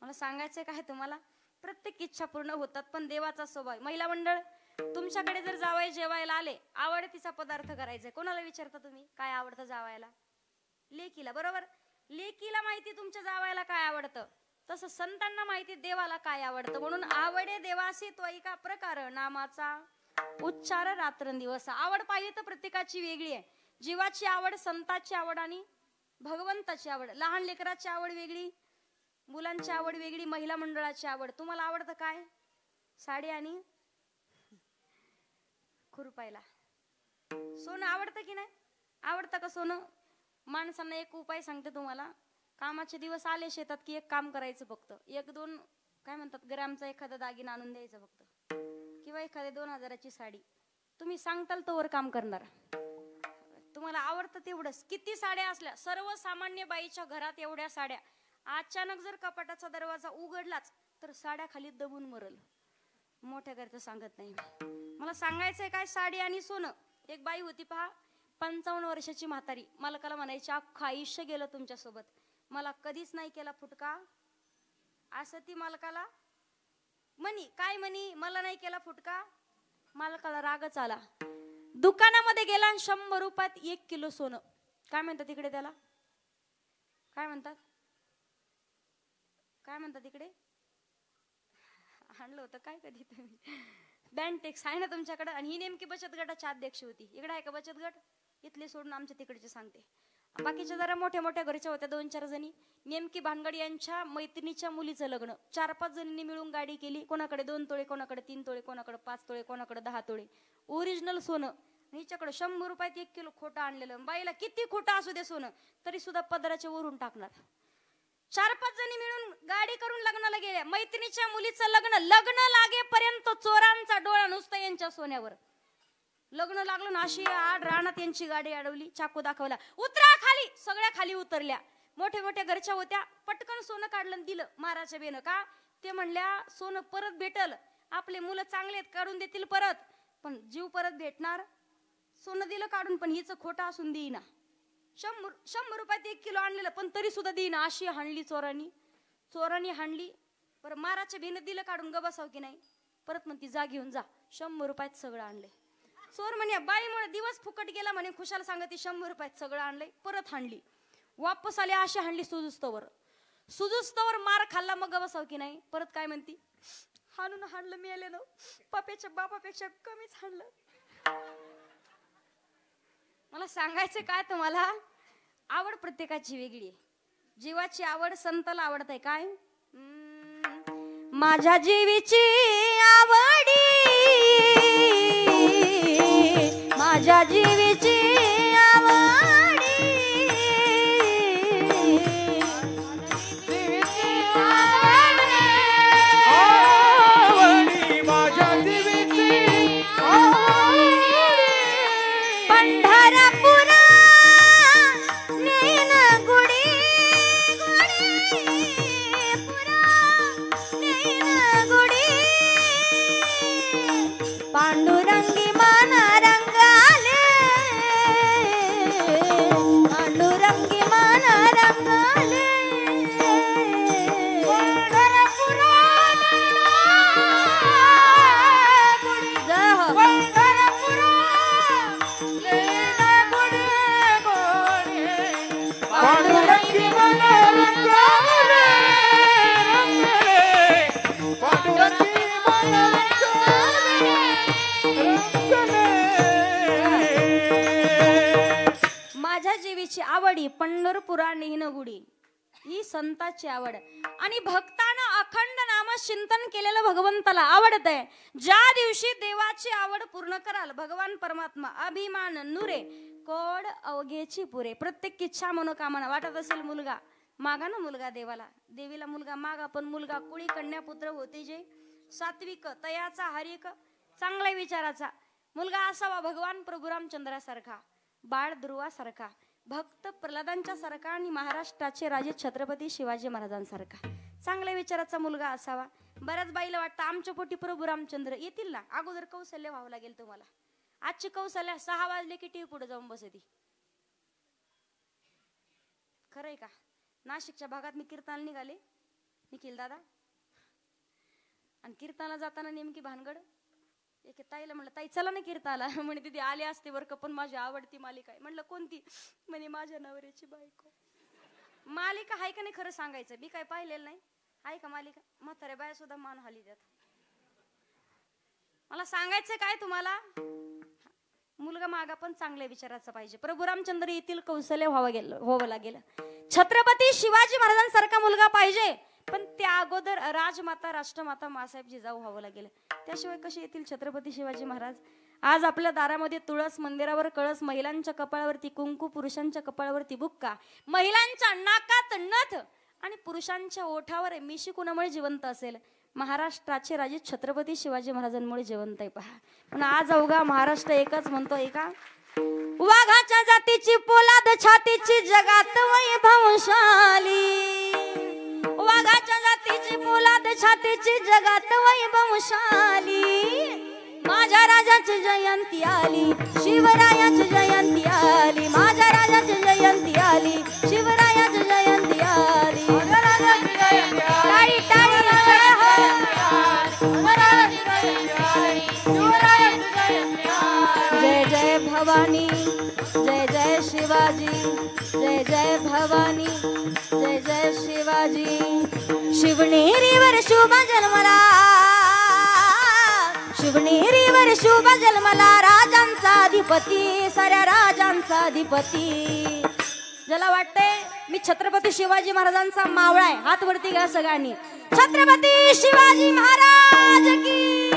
S1: मला सांगायचंय काय तुम्हाला, प्रत्येक इच्छा पूर्ण होतात पण देवाचा स्वभाव. महिला मंडळ तुमच्याकडे जर जावई जेवायला आले, आवडतीचा पदार्थ करायचा, कोणाला विचारता तुम्ही काय आवडतं जावायला? लेकीला, बरोबर. लेकीला माहिती तुमच्या जावायला काय आवडतं, तसं संतांना माहिती देवाला काय आवडतं. म्हणून आवडे देवासी त्वैका प्रकार नामाचा उच्चार रात्रंदिवस. आवड पाहिली तर प्रत्येकाची वेगळी आहे. जीवाची आवड, संताची आवड आणि भगवंताची आवड. लहान लेकराची आवड वेगळी, मुलांची आवड वेगळी, महिला मंडळाची आवड. तुम्हाला आवडतं काय? साडी आणि खुरपायला. सोनं आवडतं की नाही? आवडतं का सोनं? माणसांना एक उपाय सांगते तुम्हाला. कामाचे दिवस आले शेतात की एक काम करायचं फक्त. 1-2 काय म्हणतात ग्रामचा एखादा दागिना आणून द्यायचा फक्त, किंवा एखाद्या 2000ची साडी. तुम्ही सांगताल तोवर काम करणार. तुम्हाला आवडतं तेवढंच. किती साड्या असल्या, सर्वसामान्य बाईच्या घरात एवढ्या साड्या, अचानक जर कपाटाचा दरवाजा उघडलाच तर साड्या खाली दबून मरल. मोठ्या घरचं सांगत नाही. मला सांगायचंय काय, साडी आणि सोनं. एक बाई होती पहा, 55 वर्षाची म्हातारी. मालकाला म्हणायची अख्खं आयुष्य गेलं तुमच्यासोबत, मला कधीच नाही केला फुटका. असं ती मालकाला म्हणी. काय म्हणी? मला नाही केला फुटका. मालकाला रागच आला. दुकानामध्ये गेला आणि 100 रुपयात 1 किलो सोनं. काय म्हणतात तिकडे त्याला? काय म्हणतात? काय म्हणतात तिकडे? आणलं होतं काय कधी तुम्ही? बँटेक्स आहे ना तुमच्याकडे. आणि ही नेमकी बचत गटाची अध्यक्ष होती. इकडे आहे का बचत गट? इथले सोडून आमच्या तिकडचे सांगते. बाकीच्या जरा मोठ्या मोठ्या घरच्या होत्या 2-4 जणी. नेमकी भानगड यांच्या मैत्रिणीच्या मुलीचं लग्न. 4-5 जणींनी मिळून गाडी केली. कोणाकडे 2 तोळे, कोणाकडे 3 तोळे, कोणाकडे 5 तोळे, कोणाकडे 10 तोळे ओरिजिनल सोनं. हिच्याकडे 100 रुपयात 1 किलो खोटं आणलेलं. बाईला किती खोटं असू दे सोनं तरी सुद्धा पदराच्या वरून टाकणार. 4-5 जणी मिळून गाडी करून लग्नाला गेल्या. मैत्रिणीच्या मुलीचं लग्न लागेपर्यंत चोरांचा डोळा नुसता यांच्या सोन्यावर. लग्न लागलं ना अशी आड रानात यांची गाडी अडवली, चाकू दाखवला, उतरा खाली. सगळ्या खाली उतरल्या. मोठ्या मोठ्या घरच्या होत्या. पटकन सोनं काढलं दिलं माराच्या बेनं. का? ते म्हणल्या सोनं परत भेटल, आपले मुलं चांगले काढून देतील परत, पण जीव परत भेटणार. सोनं दिलं काढून पण हिचं खोटं असून देईना. 100 रुपयात 1 किलो आणलेलं पण तरी सुद्धा देईना. अशी हाणली चोरांनी हाणली. पर माराच्या बेनं दिलं काढून ग बसाव की नाही. परत म्हणती जा घेऊन जा. 100 रुपयात सगळं आणलंय. चोर म्हणे बाईमुळे दिवस फुकट गेला म्हणे. खुशाल सांगते 100 रुपयात सगळं आणलंय. परत हाणली. वापस आली. अशी हाणली सुजुस्तवर मार खाल्ला. मग बसाव की नाही. परत काय म्हणती, हाणलं मेले ना, पप्याच्या बापापेक्षा कमीच हाणलं. मला सांगायचं काय तुम्हाला, आवड प्रत्येकाची वेगळी आहे. जीवाची आवड संताला आवडत काय? माझ्या जीवीची आवडी, माझ्या जीवीची आवडी,
S2: माझ्या जीवीची आवडी,
S1: पांडुरंगी मान रंगाले पांडुरंगी मान रंगाले जय हो
S2: पांडुरंगी मन रंगाले, पांडुरंगी मन
S1: माझ्या जीवीची आवडी पंढरपुरा नेहनगुडी ही संताची आवड आणि भक्तानं अखंड नाम चिंतन केलेलं भगवंताला आवडत आहे. ज्या दिवशी देवाची आवड पूर्ण कराल भगवान परमात्मा अभिमान नुरे कोड अवघेची पुरे. प्रत्येक इच्छा मनोकामना वाटत असेल मुलगा मागा ना मुलगा देवाला, देवीला मुलगा मागा, पण मुलगा कुळी कन्या पुत्र होते जे सात्विक तयाचा हरिक चांगल्या विचाराचा मुलगा असावा. भगवान प्रभू रामचंद्रासारखा, बाळ ध्रुवासारखा, भक्त प्रल्हादांच्या सारखा आणि महाराष्ट्राचे राजे छत्रपती शिवाजी महाराजांसारखा चांगल्या विचाराचा मुलगा असावा. बऱ्याच बाईला वाटतं आमच्या पोटी प्रभू रामचंद्र येतील ना, अगोदर कौशल्य व्हावं लागेल तुम्हाला. आजची कौशल्य 6 वाजले की टीव्ही पुढे जाऊन बसती. खरंय का? नाशिकच्या भागात मी कीर्तनाला निघाले निखिल दादा, आणि कीर्तनाला जाताना नेमकी भानगड एक ताईला म्हणलं ताई चला ना कीर्तनाला. म्हणे तिथे आले असते बरं का, पण माझी आवडती मालिका आहे. म्हणलं कोणती? म्हणे माझ्या नवऱ्याची बायको. मालिका आहे का नाही खरं सांगायचं? मी काय पाहिलेलं नाही. आहे का मालिका? म्हाताऱ्या बाया सुद्धा मान हली देत. मला सांगायचं काय तुम्हाला, मुलगा मागा पण चांगल्या विचाराचा पाहिजे. प्रभू रामचंद्र येथील कौशल्य व्हावं लागेल. छत्रपती शिवाजी महाराजांसारखा मुलगा पाहिजे, पण त्या अगोदर राजमाता राष्ट्रमाता मासाहेब जिजाऊ व्हावं लागेल. त्याशिवाय कसे येतील छत्रपती शिवाजी महाराज? आज आपल्या दारामध्ये तुळस, मंदिरावर कळस, महिलांच्या कपाळावरती कुंकू, पुरुषांच्या कपाळावरती बुक्का, महिलांच्या नाकात नथ आणि पुरुषांच्या ओठावर मिशी कुणामुळे जिवंत असेल? महाराष्ट्राचे राजे छत्रपती शिवाजी महाराजांमुळे जिवंत आहे. पहा, पण आज अवघा महाराष्ट्र एकच म्हणतोय का, वाघाच्या जातीची पोलाद छातीची जगात वैभवशाली, वाघाच्या जातीची पोलाद छातीची जगात वैभवशाली, माझ्या राजाची जयंती आली, शिवरायाची जयंती आली, माझ्या राजाची जयंती आली, शिवरायाची जयंती आली. टाळी टाळी जय हो. जय जय भवानी, जय जय शिवाजी, जय जय भवानी, जय जय शिवाजी. शिवनेरीवर शुभ जन्मला, शिवनेरीवर शुभ जन्मला, राजांचा अधिपती, साऱ्या राजांचा अधिपती. ज्याला वाटतंय मी छत्रपती शिवाजी महाराजांचा मावळा आहे, हात वरती घ्या सगळ्यांनी. छत्रपती शिवाजी महाराज की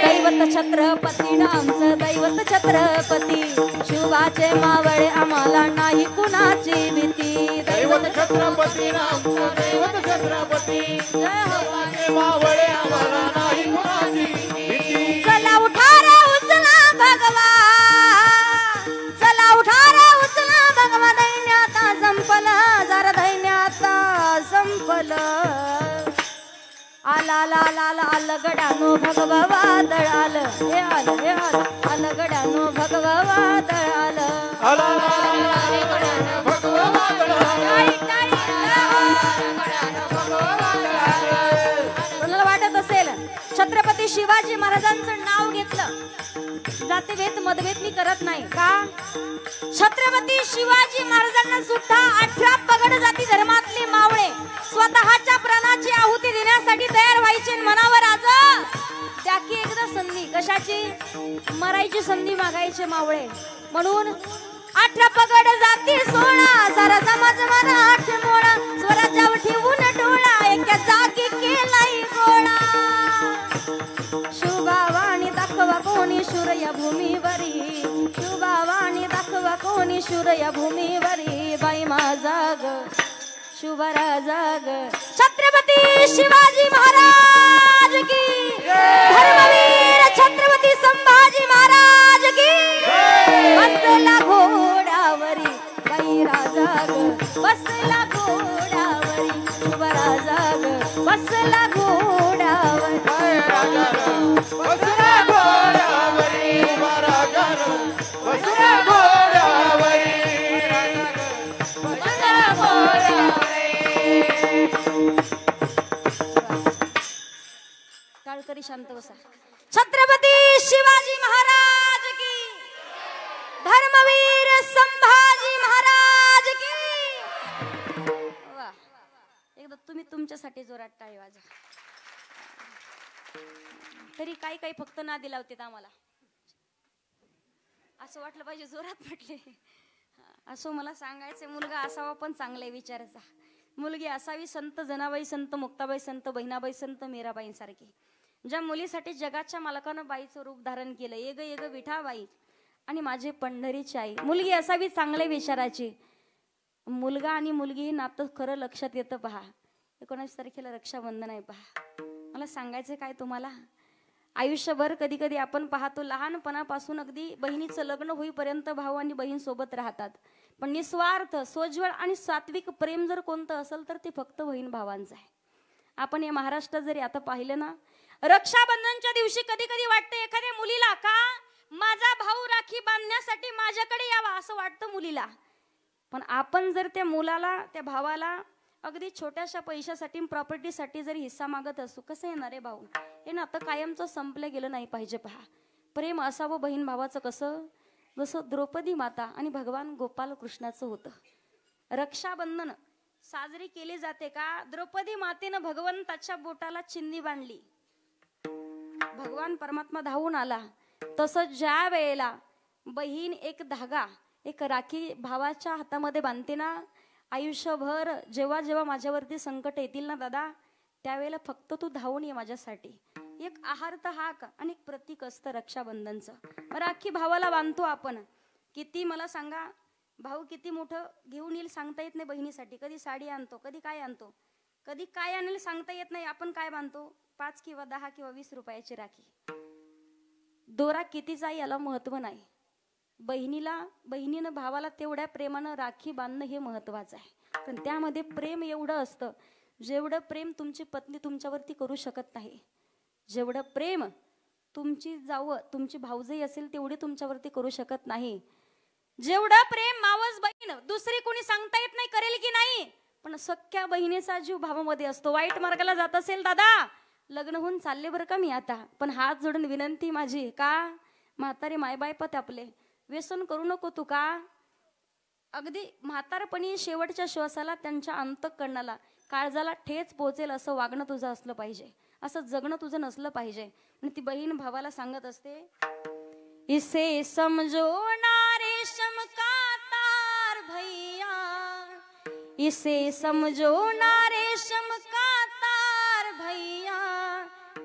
S1: दैवत छत्रपती, आमचं दैवत छत्रपती, शिवाचे मावळे आम्हाला नाही कुणाची भीती.
S2: दैवत छत्रपती, आमचं दैवत छत्रपती, शिवाचे मावळे आम्हाला नाही कुणाची भीती.
S1: चला उठा रे उचला भगवा, चला उठा रे उचला भगवा, दैन्याता संपलं, जरा दैन्याता संपलं. आला आला आला आलं गड्यानो भगवा वादळ आलं, हे आलं हे आलं, आलं गड्यानो भगवा वादळ आलं. कोणाला वाटत असेल छत्रपती शिवाजी महाराजांचं नाव घेतलं जातीभेद मतभेद मी करत नाही का? छत्रपती शिवाजी महाराजांना सुद्धा 18 पगड जाती धर्मातले मावळे स्वतःच्या प्राणाची आहुती देण्यासाठी तयार व्हायचे. मनावर आज त्या की एकदा संधी, कशाची? मरायची संधी मागायचे मावळे. म्हणून 18 पगड जाती 16, सारा समाज मना 8 मोळा, स्वराज्यावर ठेवून डोळा, एका जागी केलाय गोळा. शुभावाणी दाखवा कोणी शूर या भूमीवरी, शुभावाणी दाखवा कोणी शूर या भूमीवरी, बाई माझा ग शुभरा जाग. छत्रपती शिवाजी महाराज की, धर्मवीर छत्रपती संभाजी महाराज की. बसला घोड्यावरी बाई राजा ग, बसला घोड्यावरी शुभरा जाग, बसला घोड्यावरी
S2: बसला घोड्यावरी
S1: शांत बसा. छत्रपती शिवाजी महाराज की, धर्मवीर संभाजी महाराज की. वा, एकदा तुम्ही तुमच्यासाठी जोरात टाळी वाजवा. तरी काही फक्त ना दिला होते आम्हाला, असं वाटलं पाहिजे जोरात म्हटले. असं मला सांगायचं, मुलगा असावा पण चांगल्या विचाराचा, मुलगी असावी संत जनाबाई, संत मुक्ताबाई, संत बहिणाबाई, संत मीराबाईंसारखी, ज्या मुलीसाठी जगाच्या मालकानं बाईचं रूप धारण केलं. ये ग विठाबाई आणि माझी पंढरीची आई. मुलगी असावी चांगल्या विचाराची. मुलगा आणि मुलगी हे नातं खरं लक्षात येतं पहा. 19 तारखेला रक्षाबंधन आहे पहा. मला सांगायचं काय तुम्हाला, आयुष्यभर कधी कधी आपण पाहतो लहानपणापासून अगदी बहिणीचं लग्न होईपर्यंत भाऊ आणि बहीण सोबत राहतात, पण निस्वार्थ सोज्वळ आणि सात्विक प्रेम जर कोणतं असेल तर ते फक्त बहीण भावांचं आहे. आपण या महाराष्ट्रात जरी आता पाहिलं ना, रक्षाबंधनच्या दिवशी कधी कधी वाटतं एखाद्या मुलीला का माझा भाऊ राखी बांधण्यासाठी माझ्याकडे यावा असं वाटतं मुलीला. पण आपण जर त्या मुलाला, त्या भावाला अगदी छोट्याशा पैशासाठी प्रॉपर्टीसाठी जरी हिस्सा मागत असू, कसं येणार आहे भाऊ, हे ना आता कायमचं संपलं गेलं नाही पाहिजे पहा. प्रेम असावं बहीण भावाचं कसं, जसं द्रौपदी माता आणि भगवान गोपाल कृष्णाचं होतं. रक्षाबंधन साजरी केली जाते का, द्रौपदी मातेनं भगवंताच्या बोटाला चिंदी बांधली, भगवान परमात्मा धावून आला. तसं ज्या वेळेला बहीण एक धागा, एक राखी भावाच्या हातामध्ये बांधते ना, आयुष्यभर जेव्हा जेव्हा माझ्यावरती संकट येतील ना दादा, त्यावेळेला फक्त तू धावून ये माझ्यासाठी. एक आहार्त हाक आणि एक प्रतीक असतं रक्षाबंधनचं. राखी भावाला बांधतो आपण. किती मला सांगा, भाऊ किती मोठं घेऊन येईल सांगता येत नाही बहिणीसाठी. कधी साडी आणतो, कधी काय आणतो, कधी काय आणेल सांगता येत नाही. आपण काय बांधतो, 5 किंवा 10 किंवा 20 रुपयाची राखी. दोरा कितीचा याला महत्व नाही. बहिणीनं भावाला तेवढ्या प्रेमानं राखी बांधणं हे महत्वाचं आहे. पण त्यामध्ये प्रेम एवढं असतं, जेवढं प्रेम तुमची पत्नी तुमच्यावरती करू शकत नाही, जेवढं प्रेम तुमची जावं, तुमची भाऊजाई असेल तेवढी तुमच्यावरती करू शकत नाही. जेवढं प्रेम मावस बहीण दुसरी कोणी सांगता येत नाही करेल की नाही, पण सख्या बहिणीचा जीव भावामध्ये असतो. वाईट मार्गाला जात असेल दादा, लग्न होऊन चालले बरं का मी आता, पण हात जोडून विनंती माझी, का म्हातारे मायबायपत आपले व्यसन करू नको तू. का अगदी म्हातारपणी शेवटच्या श्वासाला त्यांच्या अंतःकरणाला, काळजाला ठेच पोहोचेल असं वागणं तुझं असलं पाहिजे, असं जगणं तुझं नसलं पाहिजे. आणि ती बहीण भावाला सांगत असते, इसे समजो ना रेशम का तार भैया, इसे समजो ना रेशम का तार भैया,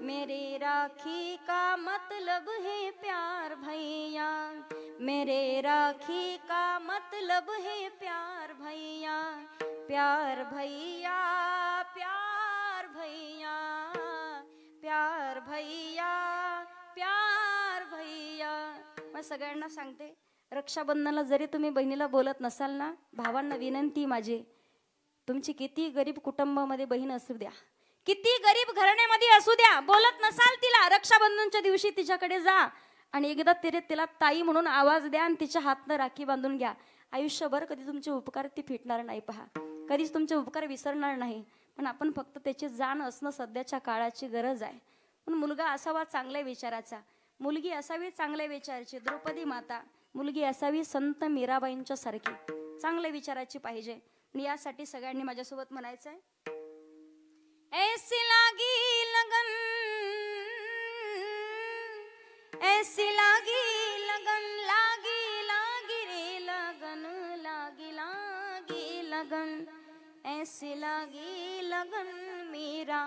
S1: मेरे राखी का मतलब है प्यार भैया, मेरे राखी का मतलब है प्यार भैया, प्यार भैया, प्यार भैया, प्यार भैया, प्यार भैया. मग सगळ्यांना सांगते, रक्षाबंधनाला जरी तुम्ही बहिणीला बोलत नसाल ना, भावांना विनंती माझी, तुमची किती गरीब कुटुंबामध्ये बहीण असू द्या, किती गरीब घराण्यामध्ये असू द्या, बोलत नसाल तिला, रक्षाबंधनच्या दिवशी तिच्याकडे जा आणि एकदा तिला ताई म्हणून आवाज द्या आणि तिच्या हातनं राखी बांधून घ्या. आयुष्यभर कधी तुमचे उपकार ती फिटणार नाही पहा, कधीच तुमचे उपकार विसरणार नाही. पण आपण फक्त त्याची जाण असणं सध्याच्या काळाची गरज आहे. पण मुलगा असावा चांगल्या विचाराचा, मुलगी असावी चांगल्या विचाराची. द्रौपदी माता, मुलगी असावी संत मीराबाईंच्या सारखी चांगल्या विचाराची पाहिजे. आणि यासाठी सगळ्यांनी माझ्यासोबत म्हणायचं आहे, ऐसी लागी लगन, ऐसी लागी लगन, लागी लागी रे लगन, लागी लागी लगन, ऐसी लागी लगन, मेरा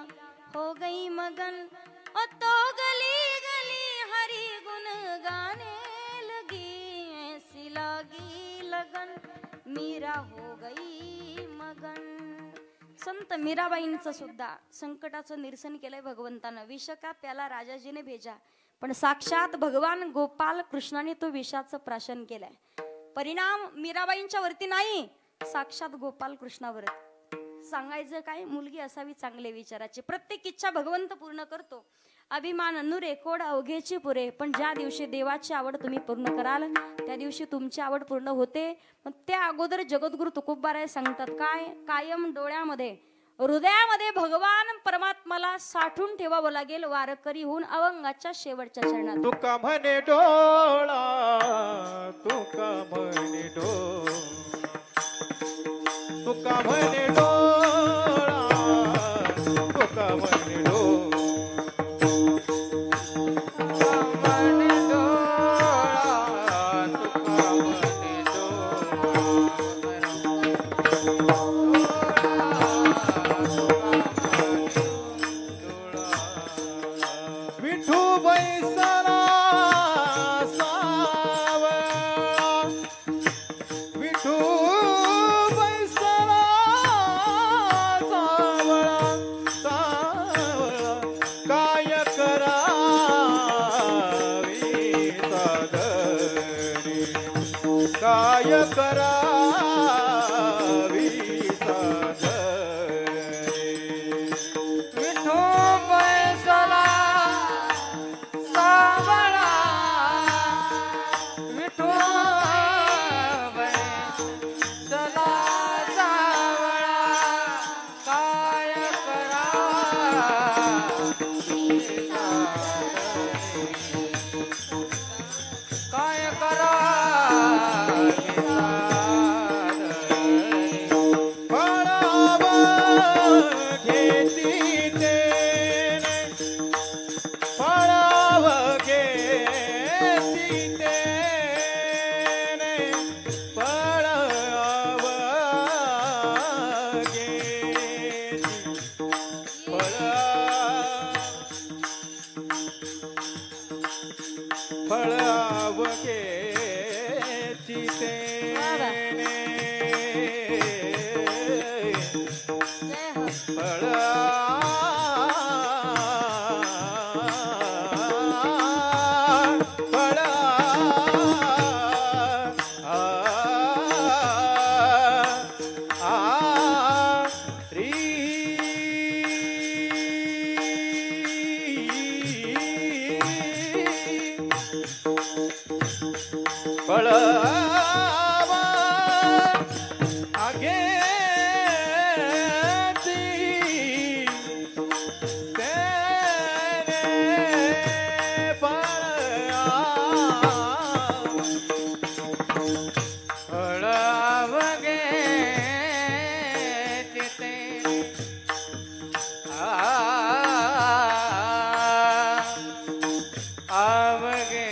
S1: हो गई मगन, ओ तो गली गली हरी गुन गाने लगी, ऐसी लागी लगन, मीरा हो गई मगन. संत मीराबाईंचं सुद्धा संकटाचं निरसन केलंय भगवंतानं. विष का प्याला राजाजीने भेजा, पण साक्षात भगवान गोपाल कृष्णाने तो विषाचं प्राशन केलंय. परिणाम मीराबाईंच्या वरती नाही, साक्षात गोपाल कृष्णावर. सांगायचं काय, मुलगी असावी चांगले विचाराची. प्रत्येक इच्छा भगवंत पूर्ण करतो. अभिमान नुरे कोड अवघेची पुरे, पण ज्या दिवशी देवाची आवड तुम्ही पूर्ण कराल त्या दिवशी तुमची आवड पूर्ण होते. पण त्या अगोदर जगद्गुरु तुकोबाराय सांगतात काय, कायम डोळ्यामध्ये हृदयामध्ये भगवान परमात्माला साठून ठेवावं लागेल वारकरी होऊन अवंगाच्या शेवटच्या चरणात.
S2: तुका म्हणे डोळा, तुका म्हणे डोळा, तुका म्हणे डोळा, तुका म्हणे डोळा, तुका म्हणे डोळा, तुका म्हणे विठू बैसला सावळा, विठू बैसला सावळा, सावळा काय करावी साधणी, काय करावी साधणी. विठू बैसला सावळा, विठू बैसला सावळा काय करावी साधणी, काय करावी साधणी. फळावा घेती तेने, फळाव घेती तेने, फळाव घेती, फळाव घेती तेने,
S1: जय हो.
S2: फळावा घेती तेने, फळाव घेती तेने, आवगे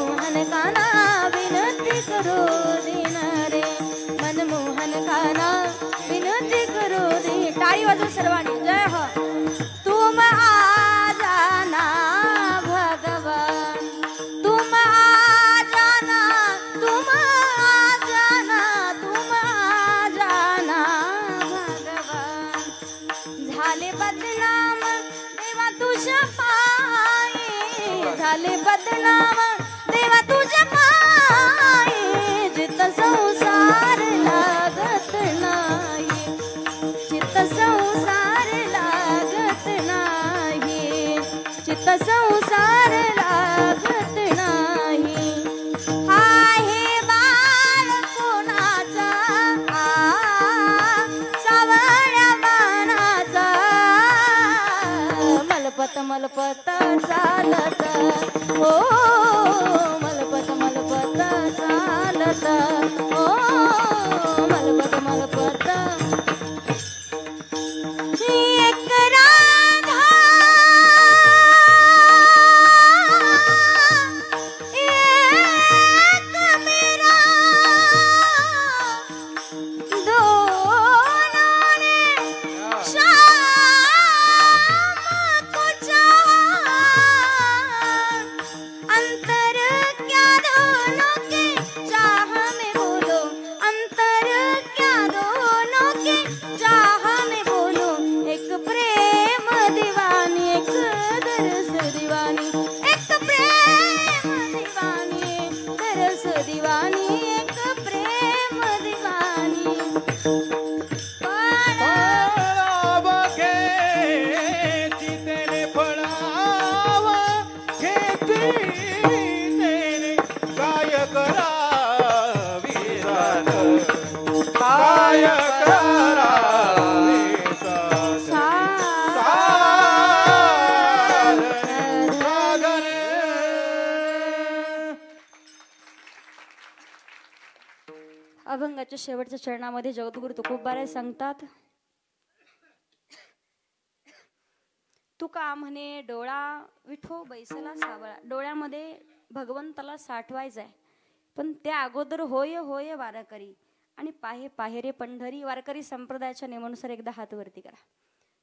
S1: मनमोहन काना विनती करो दीन रे मनमोहन काना विनती करो दे टाळी वाजव सर्वांनी जय हो तुम आ जाना भगवान तुम आ जाना तुम आ जाना तुम आ जाना भगवान झाले बदनाम देवा तुझ्या पायी झाले बदनाम देवा तुझ्या पायी जित संसार लागत नाही चित्त संसार लागत नाही चित्त संसार लागत नाही आहे बाळ कोणाचा सावळ्या बाणाचा मलपत मलपत चालत हो मलपत मलपत चालत हो मलपत मलपत एक राधा एक मेरा दोनों श्याम को चाहा अंतर क्या दोनों के चाह में बोलो अंतर क्या दोनों के चाह में बोलो एक प्रेम दीवानी एक दरस दीवानी एक प्रेम दीवानी दरस दीवानी एक प्रेम दीवानी
S2: फळाव घेती तेरे फळाव घेती तेरे काय करावी रान काय करावी सागर
S1: अभंगाच्या शेवटच्या चरणामध्ये जगद्गुरु तुकोबाराय सांगतात तुका म्हणे डोळा विठो बैसला सावळा डोळ्यामध्ये भगवंताला साठवायचंय पण त्या अगोदर होय होय वारकरी आणि पाहे पाहे रे पंढरी वारकरी संप्रदायाच्या नियमानुसार एकदा हात वरती करा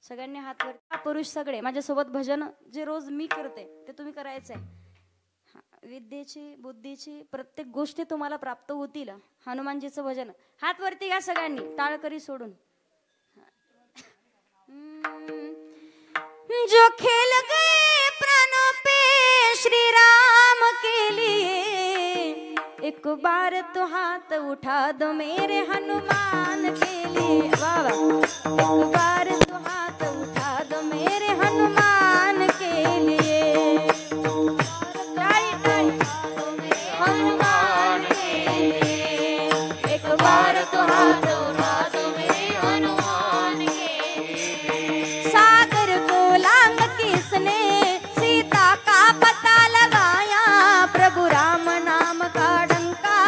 S1: सगळ्यांनी हात वरती पुरुष सगळे माझ्यासोबत भजन जे रोज मी करते ते तुम्ही करायचंय विद्येची बुद्धीची प्रत्येक गोष्टी तुम्हाला प्राप्त होतील हनुमानजीचं भजन हात वरती घ्या सगळ्यांनी टाळकरी सोडून जो खेल गए प्राणों पे श्री राम के लिए एक बार तो हाथ उठा दो मेरे हनुमान के लिए वाह वाह एक बार तो हाथ उठा दो मेरे हनुमान के लिए हनुमान के लिए एक बार तो हाथ उठा दो मेरे हनुमान के लिए सागर को लांग किसने सीता का पता लगाया प्रभु राम नाम का डंका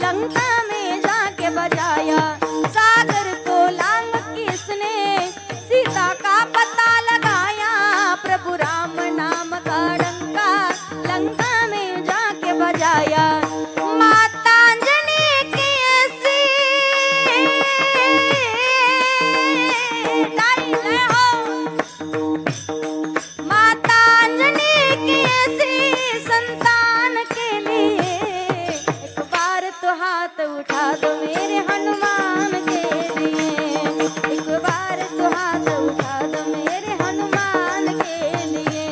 S1: लंका में जाके बजाया सागर को लांग किसने सीता का पता लगाया प्रभु राम नाम का डंका लंका में जाके बजाया माता अंजनी की ऐसी लाई जय हो माता अंजनी की ऐसी संतान के लिए एक बार तो हाथ उठा दो मेरे हनुमान के लिए एक बार तो हाथ उठा दो मेरे हनुमान के लिए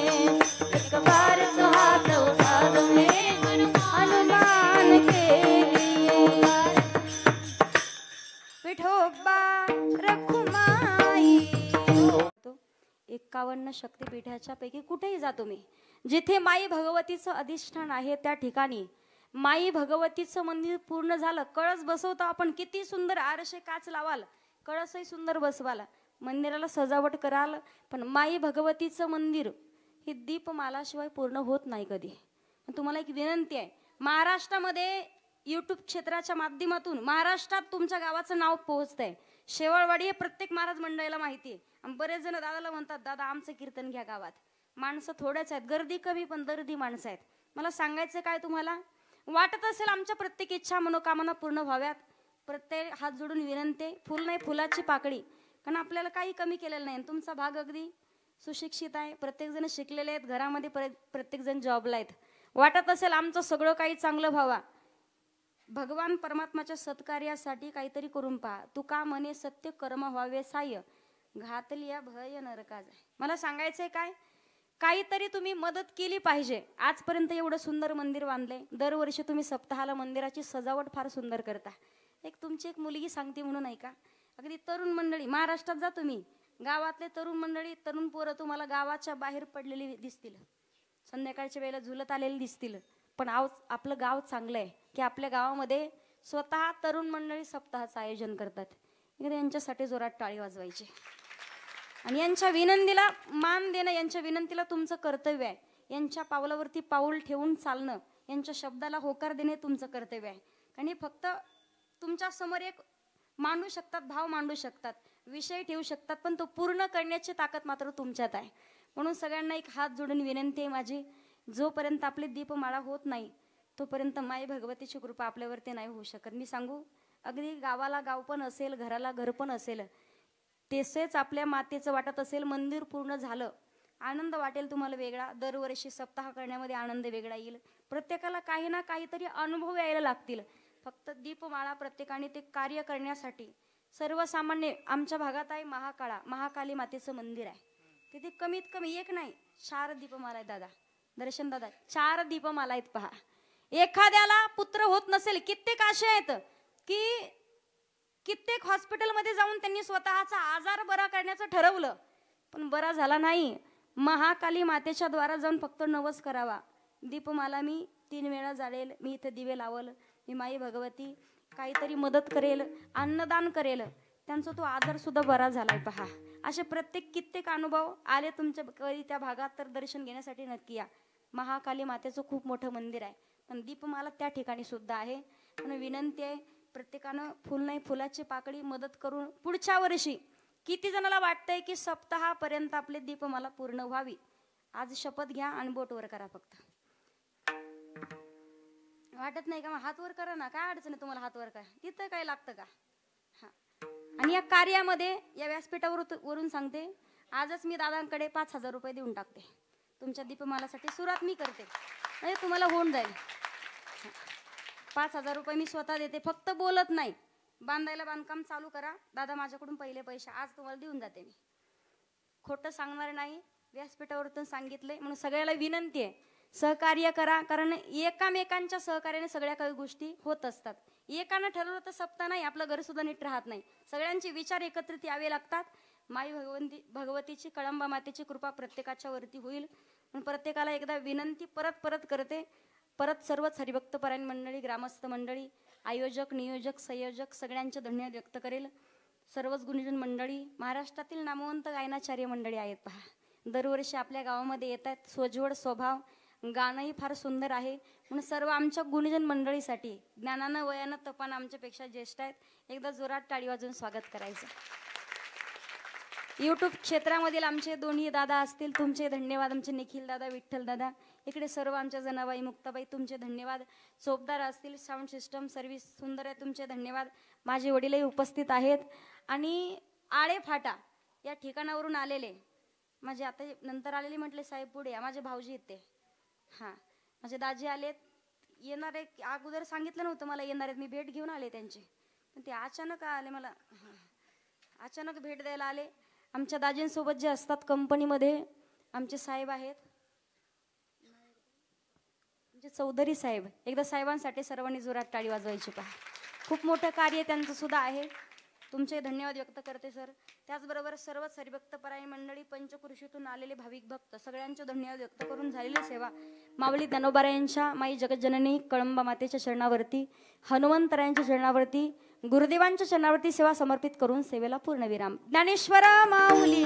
S1: एक बार तो हाथ उठा दो मेरे हनुमान के लिए विठोबा रखुमाई 51 शक्तिपीठाच्या पैकी कुठेही जा तुम्ही जिथे माई भगवतीचं अधिष्ठान आहे त्या ठिकाणी माई भगवतीचं मंदिर पूर्ण झालं कळस बसवतो आपण किती सुंदर आरशे काच लावाल कळसही सुंदर बसवाल मंदिराला सजावट कराल पण माई भगवतीचं मंदिर ही दीपमालाशिवाय पूर्ण होत नाही कधी तुम्हाला एक विनंती आहे महाराष्ट्रामध्ये YouTube क्षेत्राच्या माध्यमातून महाराष्ट्रात तुमच्या गावाचं नाव पोहोचतंय शेवळवाडी हे प्रत्येक महाराज मंडळाला माहिती आहे आणि बरेच जण दादाला म्हणतात दादा आमचं कीर्तन घ्या गावात माणसं थोड्याच आहेत गर्दी कमी पण दर्दी माणसं आहेत मला सांगायचं काय तुम्हाला, वाटत असेल आमच्या प्रत्येक इच्छा मनोकामना पूर्ण व्हाव्यात, प्रत्येक हात जोडून विनंती, फुल नाही फुलाची पाकळी, कारण आपल्याला काही कमी केलेलं नाही. तुमचा भाग अगदी सुशिक्षित आहे, प्रत्येकजण शिकलेले आहेत, घरामध्ये प्रत्येकजण जॉबला आहेत. वाटत असेल आमचं सगळं काही चांगलं व्हावा, भगवान परमात्माच्या सत्कार्यासाठी काहीतरी करून पहा. तुका म्हणे सत्य कर्म व्हावे साय, घातलिया भय नरका जाय. मला सांगायचंय काय, काहीतरी तुम्ही मदत केली पाहिजे. आजपर्यंत एवढं सुंदर मंदिर बांधलंय, दरवर्षी तुम्ही सप्ताहाला मंदिराची सजावट फार सुंदर करता. तुमची एक मुलगी सांगते म्हणून ऐका, अगदी तरुण मंडळी महाराष्ट्रात जा तुम्ही, गावातले तरुण मंडळी तरुण पोरं तुम्हाला गावाच्या बाहेर पडलेली दिसतील, संध्याकाळच्या वेळेला झुलत आलेली दिसतील. पण आपलं गाव चांगलं आहे की आपल्या गावामध्ये स्वतः तरुण मंडळी सप्ताहाचं आयोजन करतात. यांच्यासाठी जोरात टाळी वाजवायची आणि यांच्या विनंतीला मान देणं, यांच्या विनंतीला तुमचं कर्तव्य आहे. यांच्या पावलावरती पाऊल ठेवून चालणं, यांच्या शब्दाला होकार देणे तुमचं कर्तव्य आहे. कारण हे फक्त तुमच्या समोर एक मांडू शकतात, भाव मांडू शकतात, विषय ठेवू शकतात, पण तो पूर्ण करण्याची ताकद मात्र तुमच्यात आहे. म्हणून सगळ्यांना एक हात जोडून विनंती आहे माझी, जोपर्यंत आपली दीपमाळा होत नाही तोपर्यंत माई भगवतीची कृपा आपल्यावरती नाही होऊ शकत. मी सांगू, अगदी गावाला गाव पण असेल, घराला घर पण असेल, तसेच आपल्या मातेचं वाटत असेल मंदिर पूर्ण झालं, आनंद वाटेल तुम्हाला वेगळा. दरवर्षी सप्ताह करण्यामध्ये आनंद वेगळा येईल. प्रत्येकाला काही ना काहीतरी अनुभव यायला लागतील. फक्त दीपमाळा प्रत्येकाने ते कार्य करण्यासाठी, सर्वसामान्य आमच्या भागात आहे महाकाली मातेचं मंदिर आहे, तिथे कमीत कमी एक नाही 4 दीपमाला आहेत. दादा दर्शन दादा, 4 दीपमाला आहेत. पहा, एखाद्याला पुत्र होत नसेल, कित्येक असे आहेत की कित्येक हॉस्पिटलमध्ये जाऊन त्यांनी स्वतःचा आजार बरा करण्याचं ठरवलं, पण बरा झाला नाही. महाकाली मातेच्या द्वारा जाऊन फक्त नवस करावा, दीपमाला मी 3 वेळा जाळेल, मी इथे दिवे लावल, मी माई भगवती काहीतरी मदत करेल, अन्नदान करेल, त्यांचा तो आजार सुद्धा बरा झालाय. पहा, असे प्रत्येक कित्येक अनुभव आले तुमच्या कधी त्या भागात, तर दर्शन घेण्यासाठी नक्की या. महाकाली मातेचं खूप मोठं मंदिर आहे, पण दीपमाला त्या ठिकाणी सुद्धा आहे. म्हणून विनंती आहे प्रत्येकानं फुल नाही फुलाची पाकळी मदत करून पुढच्या वर्षी, किती जणाला वाटतंय की सप्ताहापर्यंत आपले दीपमाला पूर्ण व्हावी, आज शपथ घ्या आणि बोट वर करा. फक्त वाटत नाही का, मग हात वर करा ना, काय अडचण आहे तुम्हाला हात वर करा, तिथं काय लागतं का. हा, आणि या कार्यामध्ये या व्यासपीठावरून सांगते, आजच मी दादांकडे 5,000 रुपये देऊन टाकते. तुमच्या दीपमालासाठी सुरुवात मी करते, म्हणजे तुम्हाला होऊन जाईल. 5,000 रुपये मी स्वतः देते, फक्त बोलत नाही. बांधायला बांधकाम चालू करा, दादा माझ्याकडून पहिले पैसे आज तुम्हाला देऊन जाते. मी खोटं सांगणार नाही, व्यासपीठावरून सांगितलंय. म्हणून सगळ्याला विनंती आहे, सहकार्य करा, कारण एकामेकांच्या सहकार्याने सगळ्या काही गोष्टी होत असतात. एकानं ठरवलं तर सप्ताह नाही, आपलं घर सुद्धा नीट राहत नाही. सगळ्यांचे विचार एकत्रित यावे लागतात. माई भगवतीची कळंबा मातेची कृपा प्रत्येकाच्या वरती होईल. पण प्रत्येकाला एकदा विनंती परत करते, परत सर्वच हरिभक्त परायण मंडळी, ग्रामस्थ मंडळी, आयोजक नियोजक संयोजक सगळ्यांचे धन्यवाद व्यक्त करेल. सर्वच गुणीजन मंडळी, महाराष्ट्रातील नामवंत गायनाचार्य मंडळी आहेत. पहा, दरवर्षी आपल्या गावामध्ये येत आहेत, सोज्वळ स्वभाव, गाणंही फार सुंदर आहे. म्हणून सर्व आमच्या गुणीजन मंडळीसाठी ज्ञानानं वयानं तपानं आमच्यापेक्षा ज्येष्ठ आहेत, एकदा जोरात टाळी वाजवून स्वागत करायचं. यूट्यूब क्षेत्रामधील आमचे दोन्ही दादा असतील, तुमचे धन्यवाद. आमचे निखिल दादा, विठ्ठल दादा, इकडे सर्व आमच्या जनाबाई मुक्ताबाई, तुमचे धन्यवाद. चोपदार असतील, साऊंड सिस्टम सर्व्हिस सुंदर आहे, तुमचे धन्यवाद. माझे वडीलही उपस्थित आहेत. आणि आळे फाटा या ठिकाणावरून आलेले माझे, आता नंतर आलेले म्हटले साहेब पुढे या, माझे भाऊजी येते. हां, माझे दाजी आलेत, येणार आहे, अगोदर सांगितलं नव्हतं मला येणार आहेत, मी भेट घेऊन आले त्यांची, पण ते अचानक आले, मला अचानक भेट द्यायला आले. आमच्या दाजींसोबत जे असतात कंपनीमध्ये आमचे साहेब आहेत, म्हणजे चौधरी साहेब, एकदा साहेबांसाठी सर्वांनी जोरात टाळी वाजवायची. पहा, खूप मोठं कार्य त्यांचं सुद्धा आहे. तुमचे धन्यवाद व्यक्त करते सर. त्याचबरोबर सर्वच हरिभक्त परायण मंडळी, पंचकृषीतून आलेले भाविक भक्त, सगळ्यांचे धन्यवाद व्यक्त करून झालेली सेवा माऊली ज्ञानोबारायांच्या, माई जगज्जननी कळंबा मातेच्या चरणावरती, हनुमंतरायांच्या चरणावरती, गुरुदेवांच्या चरणावरती सेवा समर्पित करून सेवेला पूर्णविराम. ज्ञानेश्वरा माऊली.